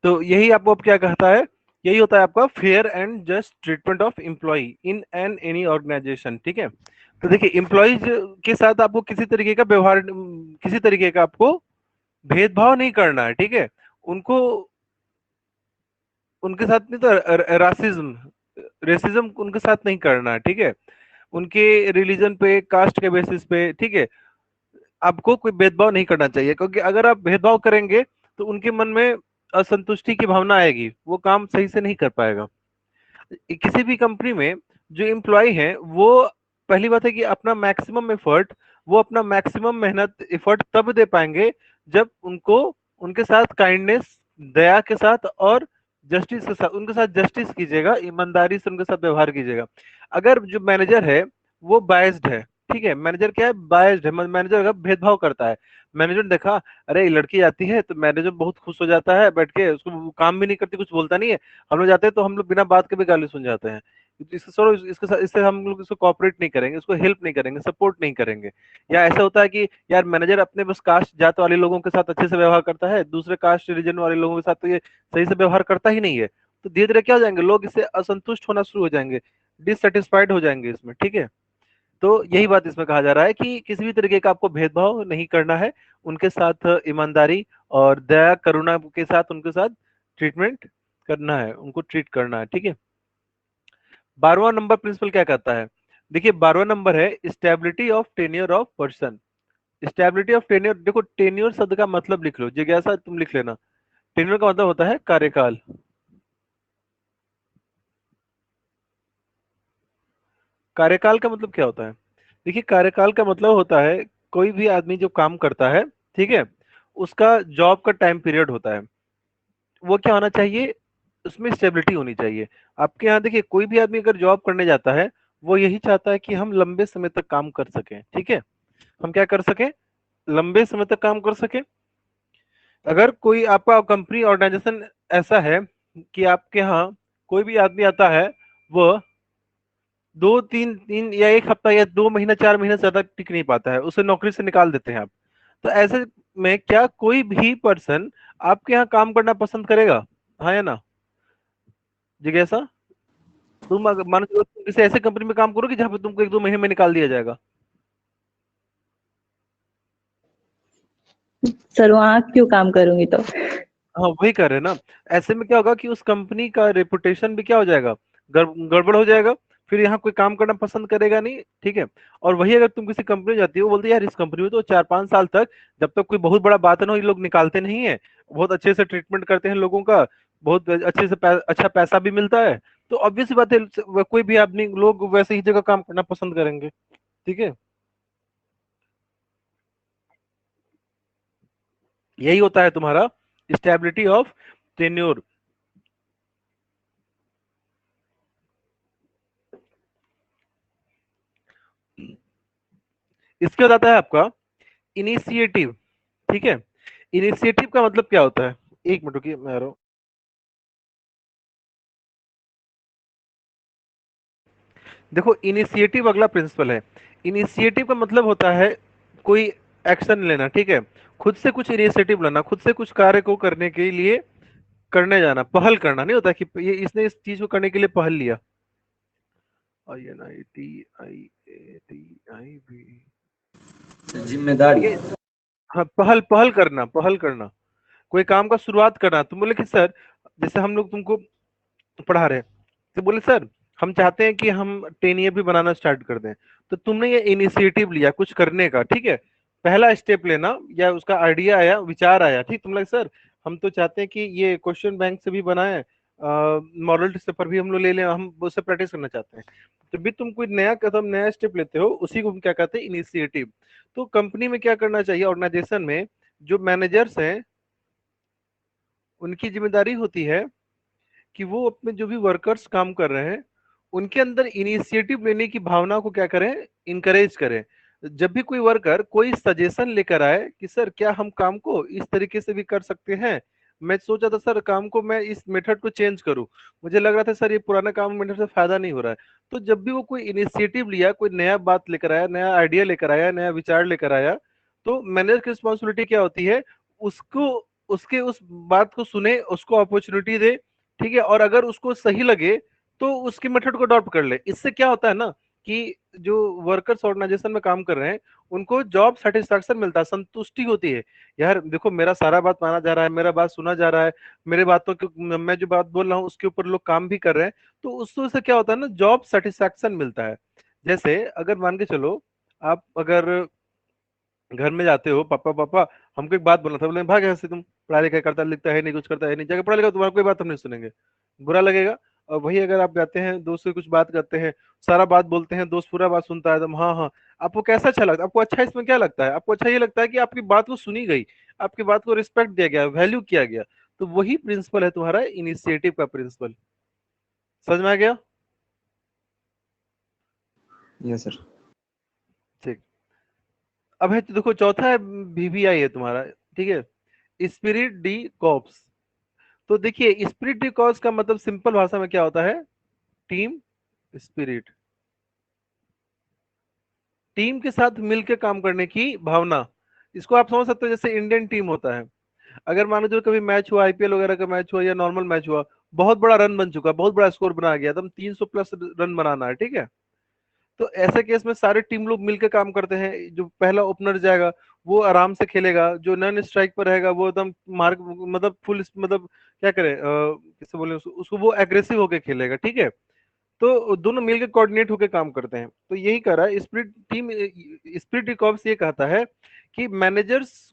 तो यही आपको अब क्या कहता है, यही होता है आपका fair and just treatment of employ in an any organisation. ठीक है, तो देखिए एम्प्लॉयज के साथ आपको किसी तरीके का व्यवहार, किसी तरीके का आपको भेदभाव नहीं करना है। ठीक है, उनको, उनके साथ नहीं तो रासिज्म रेसिज्म उनके साथ नहीं करना है। ठीक है, उनके रिलीजन पे, कास्ट के बेसिस पे, ठीक है, आपको कोई भेदभाव नहीं करना चाहिए, क्योंकि अगर आप भेदभाव करेंगे तो उनके मन में असंतुष्टि की भावना आएगी, वो काम सही से नहीं कर पाएगा। किसी भी कंपनी में जो एम्प्लॉय है वो, पहली बात है कि अपना मैक्सिमम एफर्ट, वो अपना मैक्सिमम मेहनत एफर्ट तब दे पाएंगे जब उनको, उनके साथ काइंडनेस, दया के साथ और जस्टिस के साथ, उनके साथ जस्टिस कीजिएगा, ईमानदारी से उनके साथ व्यवहार कीजिएगा। अगर जो मैनेजर है वो बायस्ड है, ठीक है, मैनेजर क्या है, बायस्ड है, मैनेजर अगर भेदभाव करता है, मैनेजर ने देखा अरे ये लड़की आती है तो मैनेजर बहुत खुश हो जाता है बैठ के, उसको वो काम भी नहीं करती, कुछ बोलता नहीं है, हम लोग जाते हैं तो हम लोग बिना बात के भी गाली सुन जाते हैं, इससे सर इसके साथ, इससे हम लोग इसको कॉपरेट नहीं करेंगे, इसको हेल्प नहीं करेंगे, सपोर्ट नहीं करेंगे। या ऐसा होता है कि यार मैनेजर अपने बस कास्ट जात वाले लोगों के साथ अच्छे से व्यवहार करता है, दूसरे कास्ट रिलीजन वाले लोगों के साथ तो ये सही से व्यवहार करता ही नहीं है, तो धीरे धीरे क्या हो जाएंगे लोग, इससे असंतुष्ट होना शुरू हो जाएंगे, डिससेटिस्फाइड हो जाएंगे इसमें। ठीक है, तो यही बात इसमें कहा जा रहा है कि किसी भी तरीके का आपको भेदभाव नहीं करना है, उनके साथ ईमानदारी और दया करुणा के साथ उनके साथ ट्रीटमेंट करना है, उनको ट्रीट करना है। ठीक है, 12वां नंबर प्रिंसिपल क्या कहता है, देखिए 12वां नंबर है stability of tenure of person. Stability of tenure, देखो टेन्योर शब्द का मतलब लिख लो, जिज्ञासा तुम लिख लेना। टेन्योर का मतलब होता है कार्यकाल। कार्यकाल का मतलब क्या होता है, देखिए कार्यकाल का मतलब होता है कोई भी आदमी जो काम करता है, ठीक है, उसका जॉब का टाइम पीरियड होता है, वो क्या होना चाहिए, उसमें स्टेबिलिटी होनी चाहिए। आपके यहाँ देखिए कोई भी आदमी अगर जॉब करने जाता है, वो यही चाहता है कि हम लंबे समय तक काम कर सकें। ठीक है, हम क्या कर सकें, लंबे समय तक काम कर सकें। अगर कोई आपका कंपनी ऑर्गेनाइजेशन ऐसा है कि आपके यहाँ कोई भी आदमी आता है, वो दो तीन तीन या एक हफ्ता या 2 महीना 4 महीने से ज्यादा टिक नहीं पाता है, उसे नौकरी से निकाल देते हैं आप। तो ऐसे में क्या कोई भी पर्सन आपके यहाँ काम करना पसंद करेगा, हाँ या ना, जिज्ञासा? तुम अगर मान लो तुम किसी ऐसे कंपनी में काम करोगे जहाँ पे तुमको 1-2 महीने में निकाल दिया जाएगा? सर वहाँ क्यों काम करूंगी तो। हाँ वही कर रहे हैं ना। ऐसे में क्या होगा कि उस कंपनी का रेपुटेशन भी क्या हो जाएगा, गड़बड़ हो जाएगा, फिर यहाँ कोई काम करना पसंद करेगा नहीं। ठीक है, और वही अगर तुम किसी कंपनी में जाती हो, वो बोलते हैं यार इस कंपनी में तो 4-5 साल तक, जब तक कोई बहुत बड़ा बात है ना, ये लोग निकालते नहीं है, बहुत अच्छे से ट्रीटमेंट करते हैं लोगों का, बहुत अच्छे से अच्छा पैसा भी मिलता है, तो ऑब्वियस बात है कोई भी आदमी, लोग वैसे ही जगह काम करना पसंद करेंगे। ठीक है, यही होता है तुम्हारा स्टेबिलिटी ऑफ टेन्योर। इसके बाद आता है आपका इनिशिएटिव। ठीक है, इनिशिएटिव का मतलब क्या होता है, एक मिनट रुकिए मैं आ रहा हूँ। देखो इनिशिएटिव अगला प्रिंसिपल है। इनिशिएटिव का मतलब होता है कोई एक्शन लेना। ठीक है, खुद से कुछ इनिशिएटिव लेना, खुद से कुछ कार्य को करने के लिए करने जाना, पहल करना नहीं होता कि ये इसने इस चीज को करने के लिए पहल लिया। INITIATIV, जिम्मेदारी। ये, हाँ पहल, पहल करना, पहल करना, कोई काम का शुरुआत करना। तुम बोले कि सर, जैसे हम लोग तुमको पढ़ा रहे हैं, तो बोले सर हम चाहते हैं कि हम 10 ईयर भी बनाना स्टार्ट कर दें, तो तुमने ये इनिशिएटिव लिया कुछ करने का। ठीक है, पहला स्टेप लेना, या उसका आइडिया आया, विचार आया, ठीक, तुम लगे सर हम तो चाहते हैं कि ये क्वेश्चन बैंक से भी बनाए, मॉडल टेस्ट पेपर भी हम लोग ले लें, हम उससे प्रैक्टिस करना चाहते हैं। तो भी तुम कोई नया कदम, नया स्टेप लेते हो, उसी को हम क्या कहते हैं, इनिशिएटिव। तो कंपनी में क्या करना चाहिए, ऑर्गेनाइजेशन में जो मैनेजर्स हैं उनकी जिम्मेदारी होती है कि वो अपने जो भी वर्कर्स काम कर रहे हैं उनके अंदर इनिशिएटिव लेने की भावना को क्या करें, इनकरेज करें। जब भी कोई वर्कर कोई सजेशन लेकर आए कि सर क्या हम काम को इस तरीके से भी कर सकते हैं, मैं सोचा था सर काम को मैं इस मेथड को चेंज करूं, मुझे लग रहा था सर ये पुराना काम मेथड से फायदा नहीं हो रहा है, तो जब भी वो कोई इनिशिएटिव लिया, कोई नया बात लेकर आया, नया आइडिया लेकर आया, नया विचार लेकर आया, तो मैनेजर की रिस्पॉन्सिबिलिटी क्या होती है, उसको उसके उस बात को सुने, उसको अपॉर्चुनिटी दे, ठीक है, और अगर उसको सही लगे तो उसकी मेथड को अडॉप्ट कर ले। इससे क्या होता है ना कि जो वर्कर्स ऑर्गेनाइजेशन में काम कर रहे हैं उनको जॉब सेटिस्फैक्शन मिलता है, संतुष्टि होती है। यार देखो, मेरा सारा बात माना जा रहा है, मेरा बात सुना जा रहा है, मेरे बातों के मैं जो बात बोल रहा हूँ उसके ऊपर लोग काम भी कर रहे हैं, तो उससे क्या होता है ना, जॉब सेटिस्फैक्शन मिलता है। जैसे अगर मान के चलो, आप अगर घर में जाते हो, पापा पापा हमको एक बात बोलना था, बोले भाग यहाँ से, तुम पढ़ाई लिखाई करता लिखता है नहीं, कुछ करता है नहीं, जाकर पढ़ा लिखा, तुम्हारा कोई बात हम नहीं सुनेंगे, बुरा लगेगा। और वही अगर आप जाते हैं दोस्त से कुछ बात करते हैं, सारा बात बोलते हैं, दोस्त पूरा बात सुनता है एकदम, हाँ हाँ, आपको कैसा अच्छा लगता है? आपको अच्छा इसमें क्या लगता है? आपको अच्छा ये लगता है कि आपकी बात को सुनी गई, आपकी बात को रिस्पेक्ट दिया गया, वैल्यू किया गया। तो वही प्रिंसिपल है तुम्हारा इनिशिएटिव का प्रिंसिपल। समझ में आ गया? Yes sir. ठीक। अब है तो देखो, चौथा है VVI है तुम्हारा, ठीक है, स्पिरिट डी कॉप्स। तो देखिए, स्पिरिट डी कॉप्स का मतलब सिंपल भाषा में क्या होता है? टीम स्पिरिट, टीम के साथ मिलकर काम करने की भावना। इसको आप समझ सकते हो जैसे इंडियन टीम होता है। अगर मान लो कभी मैच हुआ, आईपीएल वगैरह का मैच हुआ या नॉर्मल मैच हुआ, बहुत बड़ा रन बन चुका, बहुत बड़ा स्कोर बना गया, एकदम 300 प्लस रन बनाना है, ठीक है, तो ऐसे केस में सारे टीम लोग मिलकर काम करते हैं। जो पहला ओपनर जाएगा वो आराम से खेलेगा, जो नॉन स्ट्राइक पर रहेगा वो एकदम मार्क मतलब फुल मतलब क्या करे, किसे बोले उसको वो एग्रेसिव होकर खेलेगा, ठीक है। तो दोनों मिलकर कोऑर्डिनेट होकर काम करते हैं। तो यही कर रहा है स्पिरिट टीम। स्पिरिट कॉप्स ये कहता है कि मैनेजर्स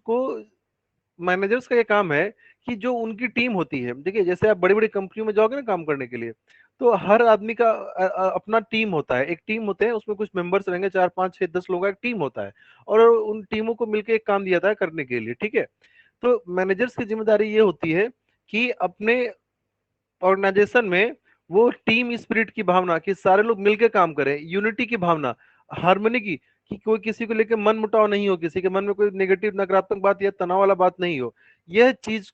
का ये काम है कि जो उनकी टीम होती है, देखिए जैसे आप बड़ी बड़ी कंपनियों में जाओगे ना काम करने के लिए, तो हर आदमी का अपना टीम होता है, एक टीम होते हैं, उसमें कुछ मेंबर्स रहेंगे, 4 5 6 10 लोगों का एक टीम होता है, और उन टीमों को मिलकर एक काम दिया जाता है करने के लिए, ठीक है। तो मैनेजर्स की जिम्मेदारी ये होती है कि अपने ऑर्गेनाइजेशन में वो टीम स्पिरिट की भावना, कि सारे लोग मिलकर काम करें, यूनिटी की भावना, हार्मनी की, कि कोई किसी को लेकर मन मुटाव नहीं हो, किसी के मन में कोई नेगेटिव नकारात्मक बात या तनाव वाला बात नहीं हो, यह चीज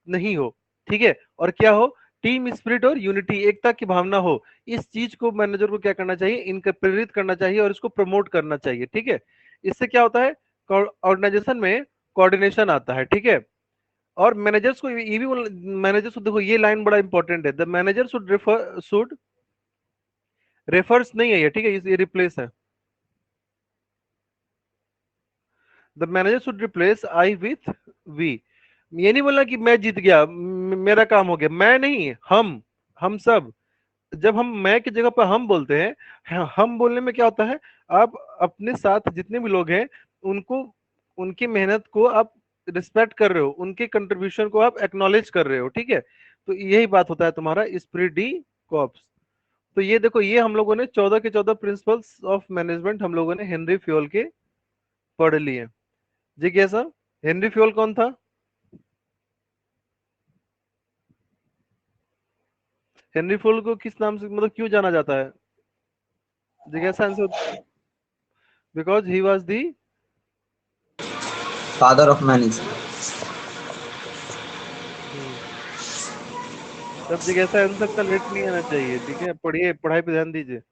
नहीं हो, ठीक है। और क्या हो? टीम स्पिरिट और यूनिटी, एकता की भावना हो। इस चीज को मैनेजर को क्या करना चाहिए? इनका प्रेरित करना चाहिए और इसको प्रमोट करना चाहिए, ठीक है। इससे क्या होता है? ऑर्गेनाइजेशन में कोऑर्डिनेशन आता है, ठीक है। और मैनेजर्स को ये भी मैनेजर्स को देखो, ये लाइन बड़ा इंपॉर्टेंट है, द मैनेजर शुड रेफर्स नहीं है ये, ठीक है, ये रिप्लेस है। The manager should replace I with we. ये नहीं बोलना कि मैं जीत गया, मेरा काम हो गया, मैं नहीं, हम सब। जब हम मैं की जगह पर हम बोलते हैं, हम बोलने में क्या होता है? आप अपने साथ जितने भी लोग हैं उनको, उनकी मेहनत को आप रिस्पेक्ट कर रहे हो, उनके कंट्रीब्यूशन को आप एक्नॉलेज कर रहे हो, ठीक है। तो यही बात होता है तुम्हारा स्पिरिट डी कॉर्प्स। तो ये देखो, ये हम लोगों ने 14 के 14 प्रिंसिपल्स ऑफ मैनेजमेंट हम लोगों ने हेनरी फ्योल के पढ़ लिए। जी कैसा? हेनरी फ्योल कौन था? हेनरी फ्योल को किस नाम से मतलब क्यों जाना जाता है? जी कैसा answer? Because he was the father of management. सब जगह ऐसा आंसर का लेट नहीं आना चाहिए, ठीक है, पढ़िए, पढ़ाई पे ध्यान दीजिए।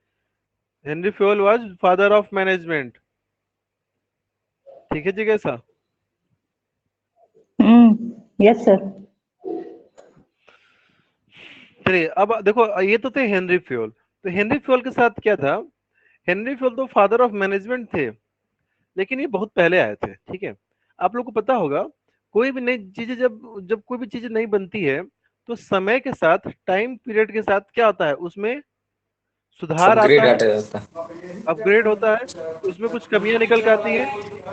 Henry Fayol was father of management, ठीक है जी कैसा? Yes sir. चलिए अब देखो, ये तो थे हेनरी फ्योल। तो हेनरी फ्योल के साथ क्या था? हेनरी फ्योल तो फादर ऑफ मैनेजमेंट थे, लेकिन ये बहुत पहले आए थे, ठीक है। आप लोग को पता होगा, कोई भी नई चीजें जब जब कोई भी चीज नई बनती है, तो समय के साथ, टाइम पीरियड के साथ क्या होता है? उसमें सुधार अपग्रेड आता है, आता जाता है। अपग्रेड होता है, उसमें कुछ कमियां निकल के आती है,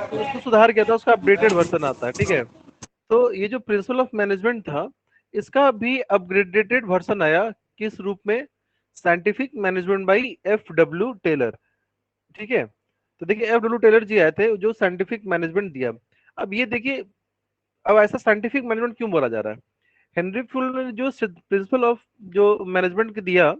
तो उसको सुधार किया था, उसका अपडेटेड वर्जन आता है, ठीक है। तो ये जो प्रिंसिपल ऑफ मैनेजमेंट था, इसका भी अपग्रेडेटेड वर्जन आया, किस रूप में? Scientific management by F.W. Taylor, ठीक है। तो देखिए, F.W. टेलर जी आए थे जो साइंटिफिक मैनेजमेंट दिया। अब ये देखिए, अब ऐसा साइंटिफिक मैनेजमेंट क्यों बोला जा रहा है? हेनरी फ्यूल ने जो प्रिंसिपल ऑफ जो मैनेजमेंट दिया,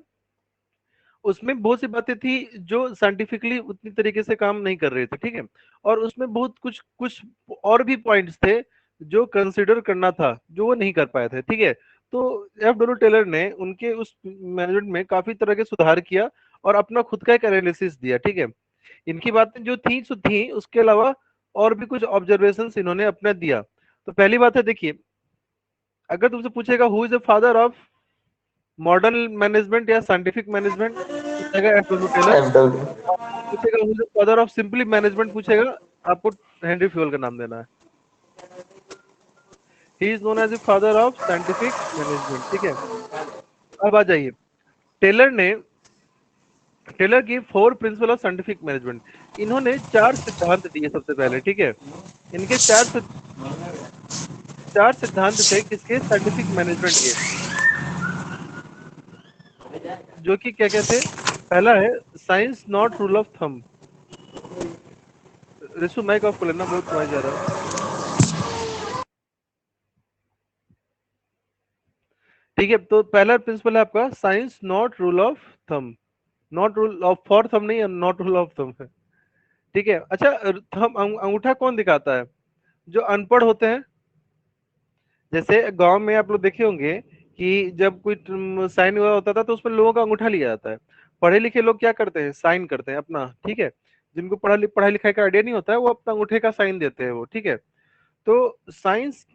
उसमें बहुत सी बातें थी जो साइंटिफिकली उतनी तरीके से काम नहीं कर रहे थे, ठीक है। और उसमें बहुत कुछ कुछ और भी पॉइंट्स थे जो कंसिडर करना था, जो वो नहीं कर पाए थे, ठीक है। तो F.W. टेलर ने उनके उस मैनेजमेंट में काफी तरह के सुधार किया और अपना खुद का एक एनालिसिस दिया, ठीक है। इनकी बातें जो थी सो थी, उसके अलावा और भी कुछ ऑब्जर्वेशन इन्होंने अपना दिया। तो पहली बात है, देखिए, अगर तुमसे पूछेगा who is the father of modern management या साइंटिफिक मैनेजमेंट, पूछेगा एफ.डब्ल्यू. टेलर. FW. पूछेगा who is the father of simply management, पूछेगा, आपको हेनरी फ्यूल का नाम देना है. He is known as the father of scientific management. ठीक है, अब आ जाइए. टेलर ने टेलर की 4 प्रिंसिपल ऑफ साइंटिफिक मैनेजमेंट. इन्होंने 4 सिद्धांत दिए सबसे पहले. ठीक है, इनके 4 सिद्धांत थे किसके, साइंटिफिक मैनेजमेंट के, जो कि क्या क्या थे. पहला है science not rule of thumb. रिसु माइक ऑफ कर लेना, बहुत नॉइज आ रहा है. ठीक है, तो पहला प्रिंसिपल है आपका science not rule of thumb. Not rule of for thumb नहीं है, नॉट रूल ऑफ थंब है. ठीक है, अच्छा, थंब अंगूठा कौन दिखाता है, जो अनपढ़ होते हैं. जैसे गांव में आप लोग देखे होंगे कि जब कोई साइन हुआ होता था तो उसमें लोगों का अंगूठा लिया जाता है. पढ़े लिखे लोग क्या करते हैं, साइन करते हैं अपना. ठीक है, जिनको पढ़ाई लिखाई का आइडिया नहीं होता है वो अपना अंगूठे का साइन देते हैं वो. ठीक है, तो साइंस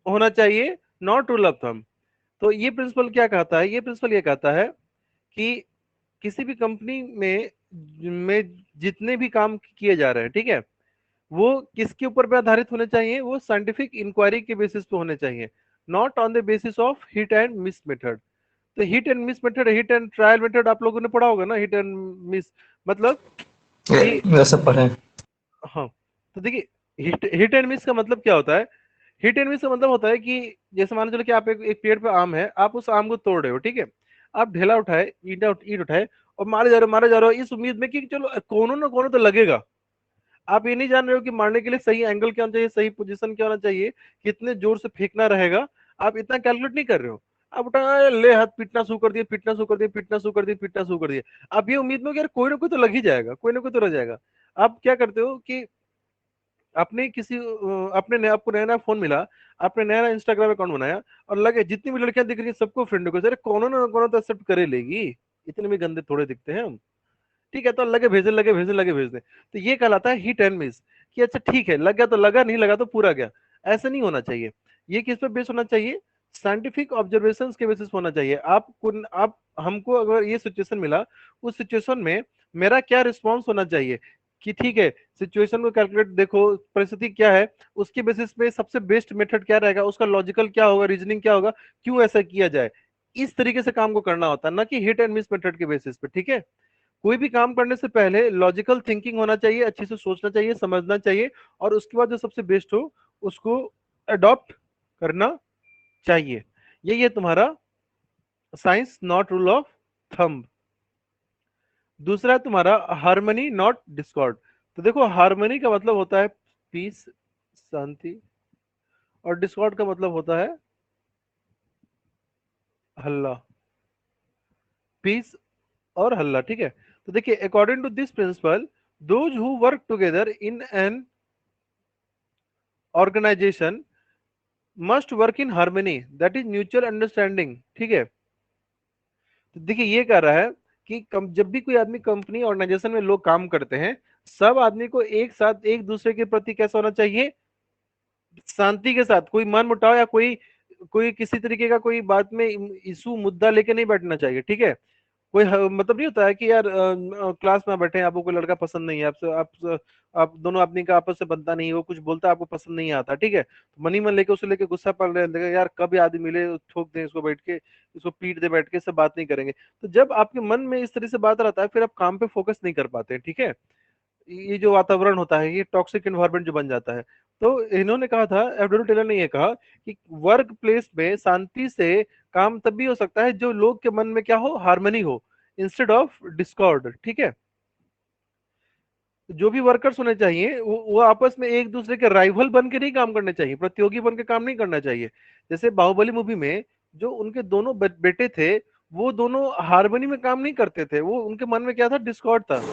होना चाहिए, नॉट रूल ऑफ थंब. तो ये प्रिंसिपल क्या कहता है, ये प्रिंसिपल ये कहता है कि किसी भी कंपनी में जितने भी काम किए जा रहे हैं, ठीक है, वो किसके ऊपर पे आधारित होने चाहिए, वो साइंटिफिक इंक्वायरी के बेसिस पे होने चाहिए, not on the basis of hit and miss method. तो hit and miss method, hit and trial method आप लोगों ने पढ़ा होगा ना, हिट एंड मिस मतलब कि, ये सब पढ़े. हाँ, तो देखिए, हिट एंड मिस का मतलब क्या होता है. हिट एंड मिस का मतलब होता है कि जैसे मान चलो कि आप एक पेड़ पे आम है, आप उस आम को तोड़ रहे हो. ठीक है, आप ढेला उठाए, ईट उठाए और मारे जा रहे हो इस उम्मीद में कि चलो कोनो ना कोनो तो लगेगा. आप ये नहीं जान रहे हो कि मारने के लिए सही एंगल क्या होना चाहिए, सही पोजीशन क्या होना चाहिए, कितने जोर से फेंकना रहेगा. आप इतना कैलकुलेट नहीं कर रहे हो. आप उठा ले हाथ, पीटना शुरू कर दिए, पीटना शुरू कर दिए, पीटना शुरू कर दिए, पीटना शुरू कर दिए. आप ये उम्मीद में हो कि यार कोई ना कोई तो लग ही जाएगा, कोई ना कोई तो रह जाएगा. आप क्या करते हो कि आपने किसी आपने नया, आपको नया नया फोन मिला, आपने नया नया इंस्टाग्राम अकाउंट बनाया और लगे जितनी भी लड़कियां दिख रही हैं सबको फ्रेंड को, अरे कौन ना कौन तो एक्सेप्ट करे लेगी, इतने भी गंदे थोड़े दिखते हैं हम. ठीक है, तो लगे भेजने. तो ये कहलाता है हिट एंड मिस, कि अच्छा ठीक है, लग गया तो लगा, नहीं लगा तो पूरा गया. ऐसा नहीं होना चाहिए. ये किस पे बेस होना चाहिए, साइंटिफिक ऑब्जर्वेशन के बेसिस होना चाहिए. आप हमको अगर ये सिचुएशन मिला, उस सिचुएशन में मेरा क्या रिस्पॉन्स होना चाहिए, कि ठीक है, सिचुएशन को कैलकुलेट, देखो परिस्थिति क्या है, उसके बेसिस पे सबसे बेस्ट मेथड क्या रहेगा, उसका लॉजिकल क्या होगा, रीजनिंग क्या होगा, क्यों ऐसा किया जाए. इस तरीके से काम को करना होता है, ना कि हिट एंड मिस मेथड के बेसिस पे. ठीक है, कोई भी काम करने से पहले लॉजिकल थिंकिंग होना चाहिए, अच्छे से सोचना चाहिए, समझना चाहिए, और उसके बाद जो सबसे बेस्ट हो उसको अडॉप्ट करना चाहिए. यही है तुम्हारा science not rule of thumb. दूसरा है तुम्हारा हार्मनी नॉट डिस्कॉर्ड. तो देखो, हार्मनी का मतलब होता है पीस, शांति, और डिस्कॉर्ड का मतलब होता है हल्ला. पीस और हल्ला. ठीक है, तो देखिए, according to this principle, those who work together in an organisation must work in harmony, that is mutual understanding. ठीक है, तो देखिए ये कह रहा है कि जब भी कोई आदमी कंपनी ऑर्गेनाइजेशन में लोग काम करते हैं, सब आदमी को एक साथ एक दूसरे के प्रति कैसा होना चाहिए, शांति के साथ. कोई मन मुटाव या कोई कोई किसी तरीके का कोई बात में इशू मुद्दा लेके नहीं बैठना चाहिए. ठीक है, कोई मतलब नहीं होता है कि यार क्लास में बैठे हैं, आपको कोई लड़का पसंद नहीं है, आपसे आप दोनों आदमी का आपस से बनता नहीं है, वो कुछ बोलता है आपको पसंद नहीं आता. ठीक है, तो मन ही मन लेके उसे लेके गुस्सा पड़ रहे हैं, यार कब ये आदमी मिले, ठोक दें इसको, बैठ के इसको पीट दे, बैठ के सब बात नहीं करेंगे. तो जब आपके मन में इस तरह से बात रहता है, फिर आप काम पे फोकस नहीं कर पाते. ठीक है, ये जो वातावरण होता है, ये टॉक्सिक एनवायरनमेंट जो बन जाता है. तो इन्होंने कहा था, एफ.डब्ल्यू. टेलर ने ये कहा कि वर्क प्लेस में शांति से काम तब भी हो सकता है जो लोग के मन में क्या हो, हार्मनी हो, इंस्टेड ऑफ डिस्कॉर्ड. ठीक है, जो भी वर्कर्स होने चाहिए वो आपस में एक दूसरे के राइवल बन के नहीं काम करने चाहिए, प्रतियोगी बन के काम नहीं करना चाहिए. जैसे बाहुबली मूवी में जो उनके दोनों बेटे थे, वो दोनों हार्मनी में काम नहीं करते थे, वो उनके मन में क्या था, डिस्कॉर्ड था.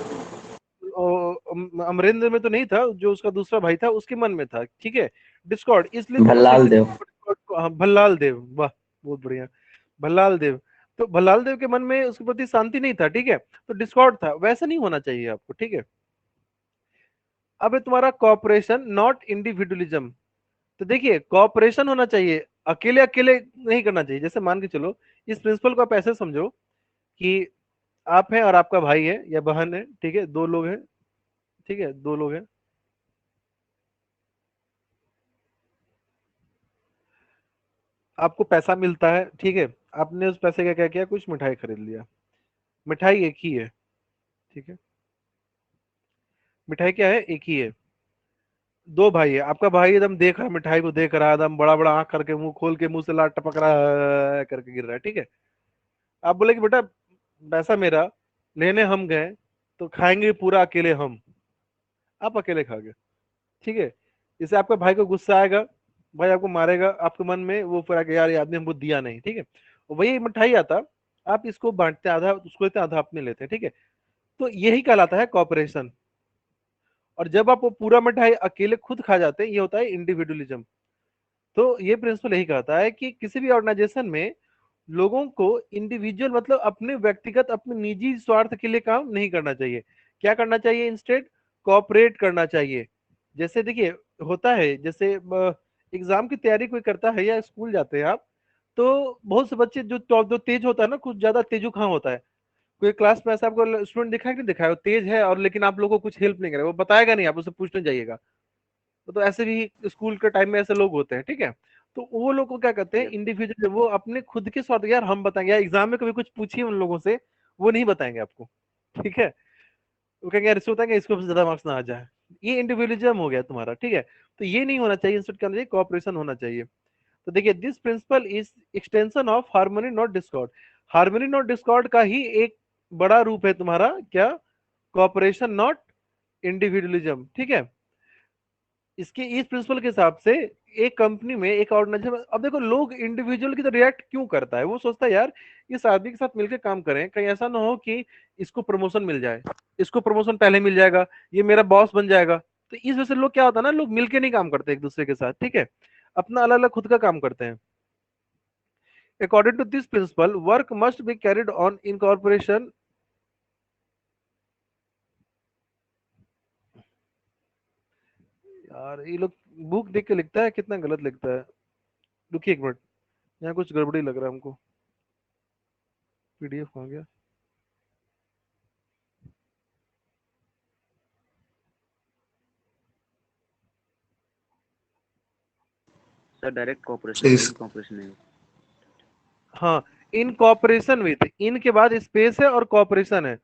अमरेंद्र में तो नहीं था, जो उसका दूसरा भाई था उसके मन में था. ठीक है, डिस्कॉर्ड, इसलिए दोनों भल्लाल सहमति. देव. हाँ, भल्लाल देव, वाह, बहुत बढ़िया, भल्लाल देव. तो भल्लाल देव के मन में उसके प्रति शांति नहीं था. ठीक है, तो डिस्कॉर्ड था. वैसा नहीं होना चाहिए आपको. ठीक है, अब है तुम्हारा कॉपरेशन नॉट इंडिविजुअलिज्म. तो देखिए कॉपरेशन होना चाहिए, अकेले अकेले नहीं करना चाहिए। जैसे मान के चलो इस प्रिंसिपल को आप ऐसे समझो कि आप हैं और आपका भाई है या बहन है, ठीक है, दो लोग हैं, ठीक है, दो लोग हैं, आपको पैसा मिलता है, ठीक है, आपने उस पैसे का क्या किया, कुछ मिठाई खरीद लिया। मिठाई एक ही है, ठीक है, मिठाई क्या है, एक ही है। दो भाई है, आपका भाई एकदम देख रहा है, मिठाई को देख रहा है, एकदम बड़ा बड़ा आंख करके, मुंह खोल के मुंह से लाट टपक रहा है करके गिर रहा है, ठीक है। आप बोले कि बेटा पैसा मेरा, लेने हम गए तो खाएंगे पूरा अकेले हम, आप अकेले खा गए, ठीक है। इससे आपका भाई को गुस्सा आएगा, भाई आपको मारेगा, आपके मन में वो फिर आके यार ये आदमी हमको दिया नहीं, ठीक है। वही मिठाई आता, आप इसको बांटते हैं, आधा उसको लेते हैं, आधा अपने लेते हैं, ठीक है। तो यही कहलाता है कॉपरेशन। और जब आप वो पूरा मिठाई अकेले खुद खा जाते हैं, ये होता है इंडिविजुअलिज्म। तो ये प्रिंसिपल यही कहता है कि किसी भी ऑर्गेनाइजेशन में लोगों को इंडिविजुअल मतलब अपने व्यक्तिगत अपने निजी स्वार्थ के लिए काम नहीं करना चाहिए। क्या करना चाहिए, इंस्टेड कोऑपरेट करना चाहिए। जैसे देखिए होता है, जैसे एग्जाम की तैयारी कोई करता है या स्कूल जाते हैं आप, तो बहुत से बच्चे जो जो तेज होता है ना, कुछ ज्यादा तेजू खां होता है। कोई क्लास में ऐसा आपको स्टूडेंट दिखा कि नहीं दिखाया, वो तेज है और लेकिन आप लोगों को कुछ हेल्प नहीं करेगा, वो बताएगा नहीं, आप उससे पूछने जाइएगा। तो ऐसे भी स्कूल के टाइम में ऐसे लोग होते हैं, ठीक है। तो वो लोग को क्या कहते हैं, इंडिविजुअल, वो अपने खुद के स्वार्थ, यार हम बताएंगे, यार एग्जाम में कभी कुछ पूछिए उन लोगों से, वो नहीं बताएंगे आपको, ठीक है। वो कहेंगे यार इसको बताएंगे, इसको सबसे ज्यादा मार्क्स ना आ जाए। ये इंडिविजुअलिज्म हो गया तुम्हारा, ठीक है। तो ये नहीं होना चाहिए, इंस्टेड करना चाहिए कॉपरेशन होना चाहिए। तो देखिए this principle is extension of harmony not Discord. Harmony not Discord का ही एक बड़ा रूप है तुम्हारा क्या, कॉपरेशन नॉट इंडिविजुअलिज्म, ठीक है। इसके इस प्रिंसिपल के हिसाब से एक कंपनी में, एक ऑर्गेनाइजेशन, अब देखो लोग इंडिविजुअल की तो रिएक्ट क्यों करता है, वो सोचता है यार इस आदमी के साथ मिलकर काम करें, कहीं ऐसा ना हो कि इसको प्रमोशन मिल जाए, इसको प्रमोशन पहले मिल जाएगा, ये मेरा बॉस बन जाएगा। तो इस वजह से लोग क्या होता है ना, लोग मिलके नहीं काम करते एक दूसरे के साथ, ठीक है, अपना अलग अलग खुद का काम करते हैं। According to this principle work must be carried on in cooperation. यार ये लोग बुक देख के लिखता है, कितना गलत लिखता है। रुकिए एक मिनट, यहाँ कुछ गड़बड़ी लग रहा है हमको। पीडीएफ कहाँ गया। सर डायरेक्ट कॉपरेशन है, Please. इनकॉपरेशन नहीं। हाँ, इन कॉपरेशन विथ, इन के बाद स्पेस है और कॉपरेशन है,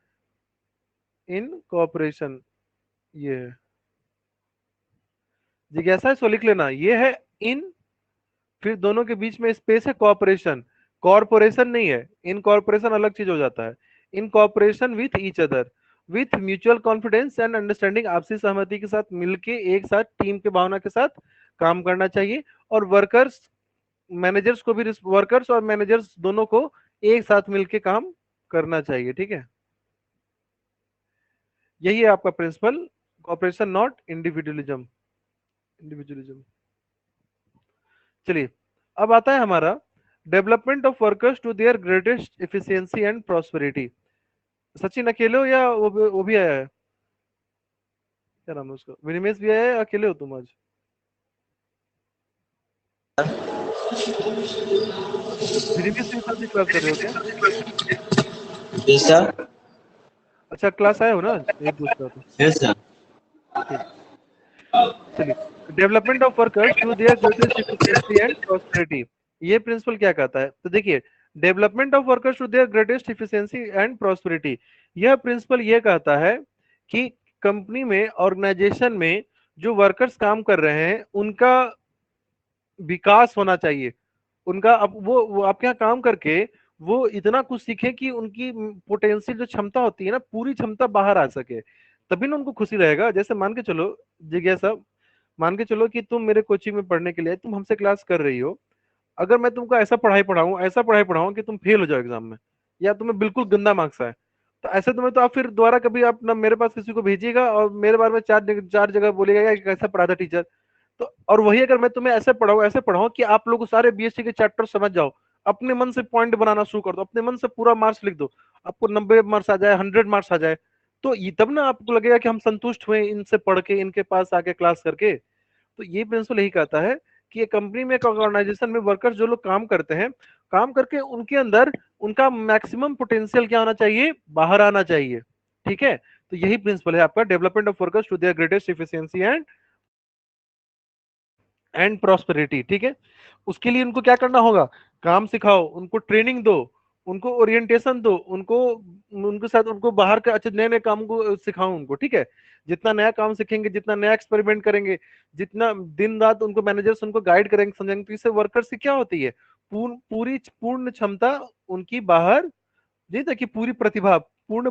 इन कॉपरेशन, ये है। जिज्ञासा है सो लिख लेना, ये है इन, फिर दोनों के बीच में स्पेस है कॉपरेशन, कॉरपोरेशन नहीं है, इन कॉरपोरेशन अलग चीज हो जाता है। In cooperation with each other, with mutual confidence and understanding, आपसी सहमति के साथ मिलके एक साथ टीम के भावना के साथ काम करना चाहिए। और वर्कर्स मैनेजर्स को भी, वर्कर्स और मैनेजर्स दोनों को एक साथ मिलके काम करना चाहिए, ठीक है। यही है आपका principle, cooperation not individualism, individualism. चलिए अब आता है हमारा development of workers to their greatest efficiency and prosperity. Sachin अकेले हो या वो भी आया है, क्या नाम है उसका, विनिमेश भी आया है, अकेले हो तुम आज। विनिमेश के साथ ही क्लास कर रहे हो क्या। Yes, sir. अच्छा क्लास आए हो ना, एक दूसरा तो Yes, sir. ठीक। चलिए development of workers to their greatest efficiency and prosperity, ये प्रिंसिपल क्या कहता है, तो देखिए development of workers to their greatest efficiency and prosperity, यह प्रिंसिपल ये कहता है कि कंपनी में, ऑर्गेनाइजेशन में जो वर्कर्स काम कर रहे हैं उनका विकास होना चाहिए। उनका अब वो आपके यहाँ काम करके वो इतना कुछ सीखे कि उनकी पोटेंशियल जो क्षमता होती है ना, पूरी क्षमता बाहर आ सके, तभी ना उनको खुशी रहेगा। जैसे मान के चलो जिज्ञासा, मान के चलो कि तुम मेरे कोचिंग में पढ़ने के लिए, तुम हमसे क्लास कर रही हो, अगर मैं तुमको ऐसा पढ़ाई पढ़ाऊं, ऐसा पढ़ाई पढ़ाऊं कि तुम फेल हो जाओ एग्जाम में, या तुम्हें बिल्कुल गंदा मार्क्स आए, तो ऐसे तुम्हें तो आप फिर दोबारा कभी आप ना मेरे पास किसी को भेजिएगा और मेरे बारे में चार जगह बोलिएगा कि कैसा पढ़ा था टीचर। तो और वही अगर मैं तुम्हें ऐसे पढ़ाऊं कि आप लोग सारे बीएससी के चैप्टर समझ जाओ, अपने मन से पॉइंट बनाना शुरू कर दो, अपने मन से पूरा मार्क्स लिख दो, आपको 90 मार्क्स आ जाए, 100 मार्क्स आ जाए, तो ये तब ना आपको लगेगा कि हम संतुष्ट हुए इनसे पढ़ के, इनके पास आके क्लास करके। तो ये प्रिंसिपल यही कहता है कि कंपनी में, एक ऑर्गेनाइजेशन में वर्कर्स जो लोग काम करते हैं, काम करके उनके अंदर उनका मैक्सिमम पोटेंशियल क्या होना चाहिए, बाहर आना चाहिए। ठीक है, तो यही प्रिंसिपल है आपका, development of workers to their greatest efficiency and prosperity. ठीक है, उसके लिए उनको क्या करना होगा, काम सिखाओ, उनको ट्रेनिंग दो, उनको ओरिएंटेशन दो, उनको उनके साथ उनको बाहर का अच्छे नए नए काम को सिखाओ उनको। ठीक है, जितना नया काम सीखेंगे, जितना नया एक्सपेरिमेंट करेंगे, जितना दिन रात उनको मैनेजर्स उनको गाइड करेंगे, समझेंगे, तो इससे वर्कर्स की क्या होती है, पूर्ण क्षमता उनकी बाहर, जी देखिए, पूर्ण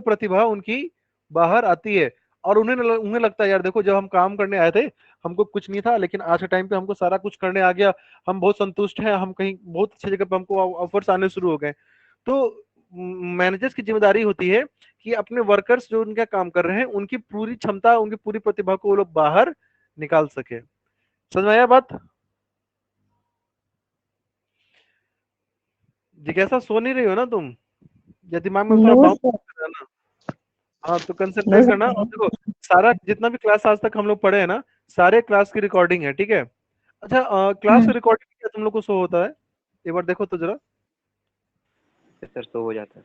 प्रतिभा उनकी बाहर आती है। और उन्हें लगता है यार देखो, जब हम काम करने आए थे हमको कुछ नहीं था, लेकिन आज के टाइम पे हमको सारा कुछ करने आ गया, हम बहुत संतुष्ट हैं, हम कहीं बहुत अच्छी जगह पे हमको ऑफर्स आने शुरू हो गए। तो मैनेजर्स की जिम्मेदारी होती है कि अपने वर्कर्स जो उनका काम कर रहे हैं उनकी पूरी क्षमता, उनकी पूरी प्रतिभा को वो लोग बाहर निकाल सके। समझ में आया बात? जिज्ञासा, सो नहीं रही हो ना तुम, या दिमाग में थोड़ा नो बाउंस सर, कर रहा है ना? हाँ तो नो कंसंट्रेट करना। और सर। देखो, सारा जितना भी क्लास आज तक हम लोग पढ़े हैं ना, सारे क्लास की रिकॉर्डिंग है। ठीक है, अच्छा क्लास हम्म, रिकॉर्डिंग क्या तुम लोग को शो होता है, एक बार देखो तो जरा। सर तो हो जाता है।